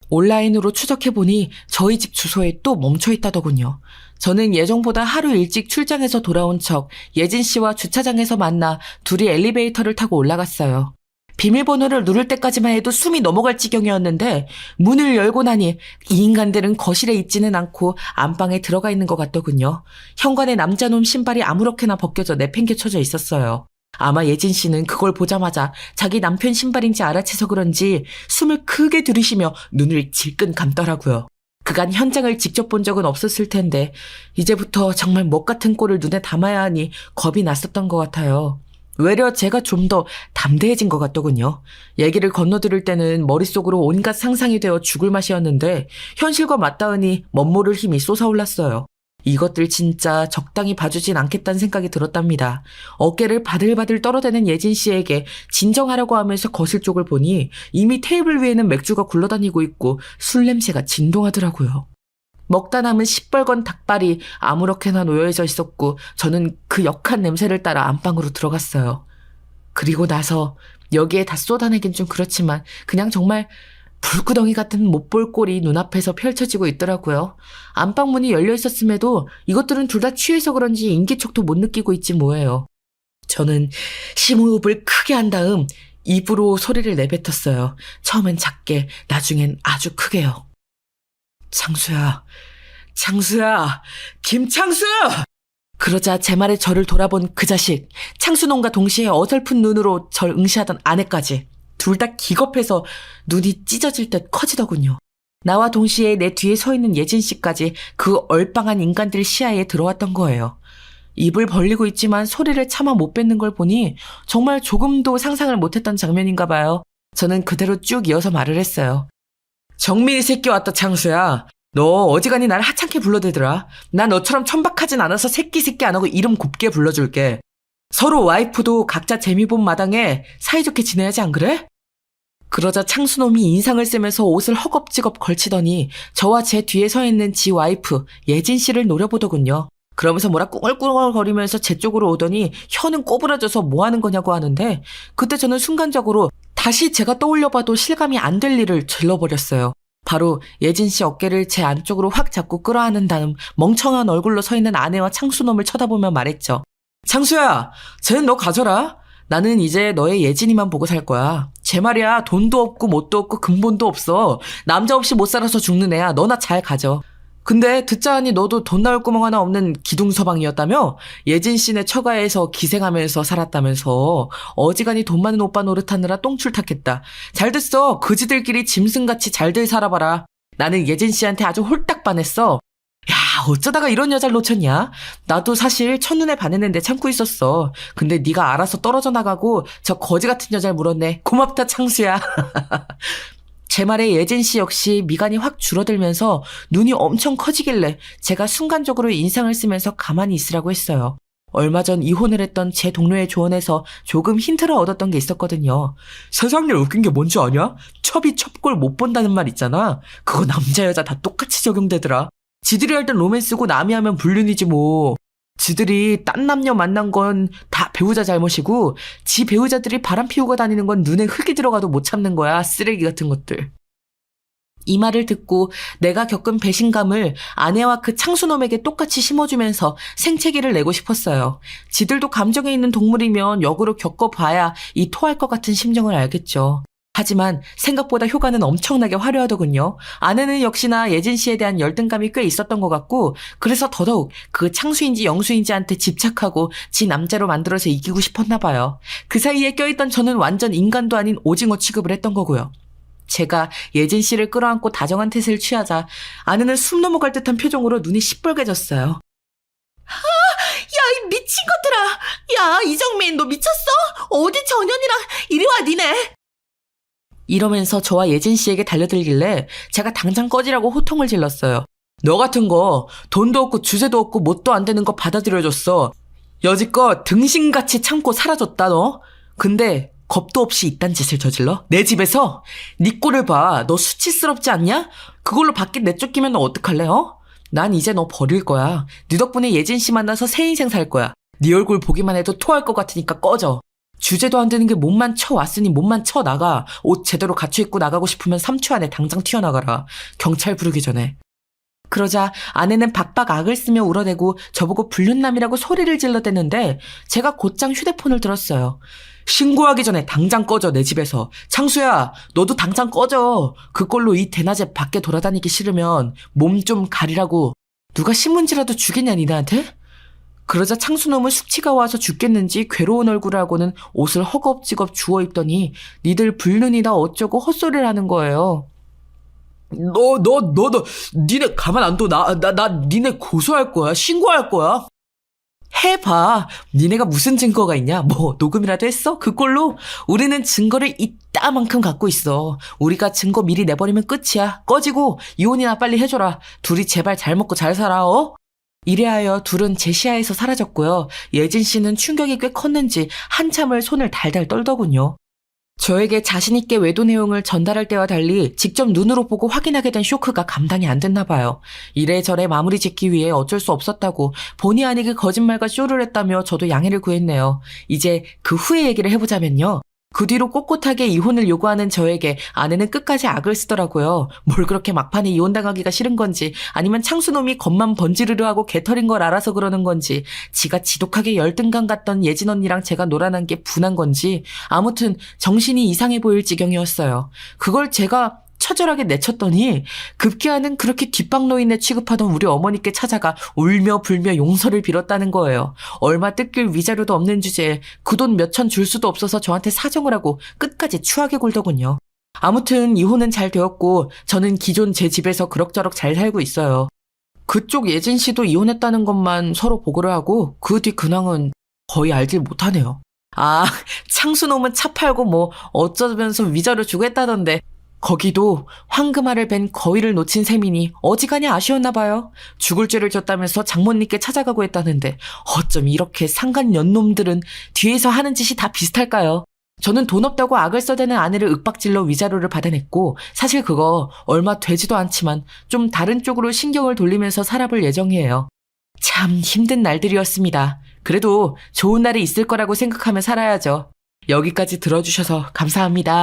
온라인으로 추적해보니 저희 집 주소에 또 멈춰있다더군요. 저는 예정보다 하루 일찍 출장해서 돌아온 척 예진 씨와 주차장에서 만나 둘이 엘리베이터를 타고 올라갔어요. 비밀번호를 누를 때까지만 해도 숨이 넘어갈 지경이었는데 문을 열고 나니 이 인간들은 거실에 있지는 않고 안방에 들어가 있는 것 같더군요. 현관에 남자놈 신발이 아무렇게나 벗겨져 내팽개쳐져 있었어요. 아마 예진 씨는 그걸 보자마자 자기 남편 신발인지 알아채서 그런지 숨을 크게 들이쉬며 눈을 질끈 감더라고요. 그간 현장을 직접 본 적은 없었을 텐데 이제부터 정말 먹 같은 꼴을 눈에 담아야 하니 겁이 났었던 것 같아요. 외려 제가 좀 더 담대해진 것 같더군요. 얘기를 건너들을 때는 머릿속으로 온갖 상상이 되어 죽을 맛이었는데 현실과 맞닿으니 멋모를 힘이 솟아올랐어요. 이것들 진짜 적당히 봐주진 않겠다는 생각이 들었답니다. 어깨를 바들바들 떨어대는 예진 씨에게 진정하려고 하면서 거실 쪽을 보니 이미 테이블 위에는 맥주가 굴러다니고 있고 술 냄새가 진동하더라고요. 먹다 남은 시뻘건 닭발이 아무렇게나 놓여져 있었고 저는 그 역한 냄새를 따라 안방으로 들어갔어요. 그리고 나서 여기에 다 쏟아내긴 좀 그렇지만 그냥 정말 불구덩이 같은 못 볼 꼴이 눈앞에서 펼쳐지고 있더라고요. 안방 문이 열려 있었음에도 이것들은 둘 다 취해서 그런지 인기척도 못 느끼고 있지 뭐예요. 저는 심호흡을 크게 한 다음 입으로 소리를 내뱉었어요. 처음엔 작게, 나중엔 아주 크게요. 창수야, 김창수! 그러자 제 말에 저를 돌아본 그 자식, 창수놈과 동시에 어설픈 눈으로 절 응시하던 아내까지 둘 다 기겁해서 눈이 찢어질 듯 커지더군요. 나와 동시에 내 뒤에 서 있는 예진 씨까지 그 얼빵한 인간들 시야에 들어왔던 거예요. 입을 벌리고 있지만 소리를 차마 못 뱉는 걸 보니 정말 조금도 상상을 못했던 장면인가 봐요. 저는 그대로 쭉 이어서 말을 했어요. 정민이 새끼 왔다 창수야. 너 어지간히 날 하찮게 불러대더라. 난 너처럼 천박하진 않아서 새끼 안 하고 이름 곱게 불러줄게. 서로 와이프도 각자 재미 본 마당에 사이좋게 지내야지 안 그래? 그러자 창수놈이 인상을 쓰면서 옷을 허겁지겁 걸치더니 저와 제 뒤에 서 있는 지 와이프 예진 씨를 노려보더군요. 그러면서 뭐라 꿍얼꿍얼거리면서 제 쪽으로 오더니 혀는 꼬부라져서 뭐 하는 거냐고 하는데 그때 저는 순간적으로 다시 제가 떠올려봐도 실감이 안 될 일을 질러버렸어요. 바로 예진 씨 어깨를 제 안쪽으로 확 잡고 끌어안은 다음 멍청한 얼굴로 서 있는 아내와 창수놈을 쳐다보며 말했죠. 창수야, 쟤는 너 가져라. 나는 이제 너의 예진이만 보고 살 거야. 쟤 말이야 돈도 없고 뭣도 없고 근본도 없어. 남자 없이 못 살아서 죽는 애야. 너나 잘 가져. 근데 듣자 하니 너도 돈 나올 구멍 하나 없는 기둥서방이었다며? 예진 씨네 처가에서 기생하면서 살았다면서 어지간히 돈 많은 오빠 노릇하느라 똥줄 탔겠다. 잘 됐어. 그지들끼리 짐승같이 잘들 살아봐라. 나는 예진 씨한테 아주 홀딱 반했어. 야, 어쩌다가 이런 여자를 놓쳤냐? 나도 사실 첫눈에 반했는데 참고 있었어. 근데 네가 알아서 떨어져 나가고 저 거지 같은 여자를 물었네. 고맙다 창수야. 제 말에 예진 씨 역시 미간이 확 줄어들면서 눈이 엄청 커지길래 제가 순간적으로 인상을 쓰면서 가만히 있으라고 했어요. 얼마 전 이혼을 했던 제 동료의 조언에서 조금 힌트를 얻었던 게 있었거든요. 세상에 웃긴 게 뭔지 아냐? 첩이 첩골 못 본다는 말 있잖아. 그거 남자 여자 다 똑같이 적용되더라. 지들이 할 땐 로맨스고 남이 하면 불륜이지 뭐. 지들이 딴 남녀 만난 건 다 배우자 잘못이고 지 배우자들이 바람 피우고 다니는 건 눈에 흙이 들어가도 못 참는 거야. 쓰레기 같은 것들. 이 말을 듣고 내가 겪은 배신감을 아내와 그 창수놈에게 똑같이 심어주면서 생채기를 내고 싶었어요. 지들도 감정에 있는 동물이면 역으로 겪어봐야 이 토할 것 같은 심정을 알겠죠. 하지만 생각보다 효과는 엄청나게 화려하더군요. 아내는 역시나 예진 씨에 대한 열등감이 꽤 있었던 것 같고 그래서 더더욱 그 창수인지 영수인지한테 집착하고 지 남자로 만들어서 이기고 싶었나 봐요. 그 사이에 껴있던 저는 완전 인간도 아닌 오징어 취급을 했던 거고요. 제가 예진 씨를 끌어안고 다정한 태세를 취하자 아내는 숨 넘어갈 듯한 표정으로 눈이 시뻘개졌어요. 야, 이 미친 것들아. 야, 이정민 너 미쳤어? 어디 전현이랑 이리 와 니네. 이러면서 저와 예진 씨에게 달려들길래 제가 당장 꺼지라고 호통을 질렀어요. 너 같은 거 돈도 없고 주제도 없고 뭣도 안 되는 거 받아들여줬어. 여지껏 등신같이 참고 사라졌다 너. 근데 겁도 없이 이딴 짓을 저질러? 내 집에서? 네 꼴을 봐. 너 수치스럽지 않냐? 그걸로 밖에 내쫓기면 너 어떡할래? 난 이제 너 버릴 거야. 네 덕분에 예진 씨 만나서 새 인생 살 거야. 네 얼굴 보기만 해도 토할 것 같으니까 꺼져. 주제도 안 되는 게 몸만 쳐왔으니 몸만 쳐나가. 옷 제대로 갖춰 입고 나가고 싶으면 3초 안에 당장 튀어나가라. 경찰 부르기 전에. 그러자 아내는 박박 악을 쓰며 울어대고 저보고 불륜남이라고 소리를 질러댔는데 제가 곧장 휴대폰을 들었어요. 신고하기 전에 당장 꺼져 내 집에서. 창수야 너도 당장 꺼져. 그걸로 이 대낮에 밖에 돌아다니기 싫으면 몸 좀 가리라고. 누가 신문지라도 주겠냐 니네한테? 그러자 창수놈은 숙취가 와서 죽겠는지 괴로운 얼굴하고는 옷을 허겁지겁 주워 입더니 니들 불륜이다 어쩌고 헛소리를 하는 거예요. 너 니네 가만 안 둬. 나 니네 고소할 거야. 신고할 거야. 해봐. 니네가 무슨 증거가 있냐? 뭐 녹음이라도 했어? 그꼴로 우리는 증거를 이따만큼 갖고 있어. 우리가 증거 미리 내버리면 끝이야. 꺼지고 이혼이나 빨리 해줘라. 둘이 제발 잘 먹고 잘 살아. 이래하여 둘은 제 시야에서 사라졌고요. 예진 씨는 충격이 꽤 컸는지 한참을 손을 달달 떨더군요. 저에게 자신있게 외도 내용을 전달할 때와 달리 직접 눈으로 보고 확인하게 된 쇼크가 감당이 안 됐나 봐요. 이래저래 마무리 짓기 위해 어쩔 수 없었다고 본의 아니게 거짓말과 쇼를 했다며 저도 양해를 구했네요. 이제 그 후의 얘기를 해보자면요. 그 뒤로 꼿꼿하게 이혼을 요구하는 저에게 아내는 끝까지 악을 쓰더라고요. 뭘 그렇게 막판에 이혼당하기가 싫은 건지 아니면 창수놈이 겉만 번지르르 하고 개털인 걸 알아서 그러는 건지 지가 지독하게 열등감 갔던 예진 언니랑 제가 놀아난 게 분한 건지 아무튼 정신이 이상해 보일 지경이었어요. 그걸 제가 처절하게 내쳤더니 급기야는 그렇게 뒷방노인네 취급하던 우리 어머니께 찾아가 울며 불며 용서를 빌었다는 거예요. 얼마 뜯길 위자료도 없는 주제에 그 돈 몇천 줄 수도 없어서 저한테 사정을 하고 끝까지 추하게 굴더군요. 아무튼 이혼은 잘 되었고 저는 기존 제 집에서 그럭저럭 잘 살고 있어요. 그쪽 예진 씨도 이혼했다는 것만 서로 보고를 하고 그 뒤 근황은 거의 알질 못하네요. 아, 창수놈은 차 팔고 뭐 어쩌면서 위자료 주고 했다던데 거기도 황금알을 벤 거위를 놓친 셈이니 어지간히 아쉬웠나 봐요. 죽을 죄를 졌다면서 장모님께 찾아가고 했다는데 어쩜 이렇게 상간 년놈들은 뒤에서 하는 짓이 다 비슷할까요? 저는 돈 없다고 악을 써대는 아내를 윽박질러 위자료를 받아냈고 사실 그거 얼마 되지도 않지만 좀 다른 쪽으로 신경을 돌리면서 살아볼 예정이에요. 참 힘든 날들이었습니다. 그래도 좋은 날이 있을 거라고 생각하며 살아야죠. 여기까지 들어주셔서 감사합니다.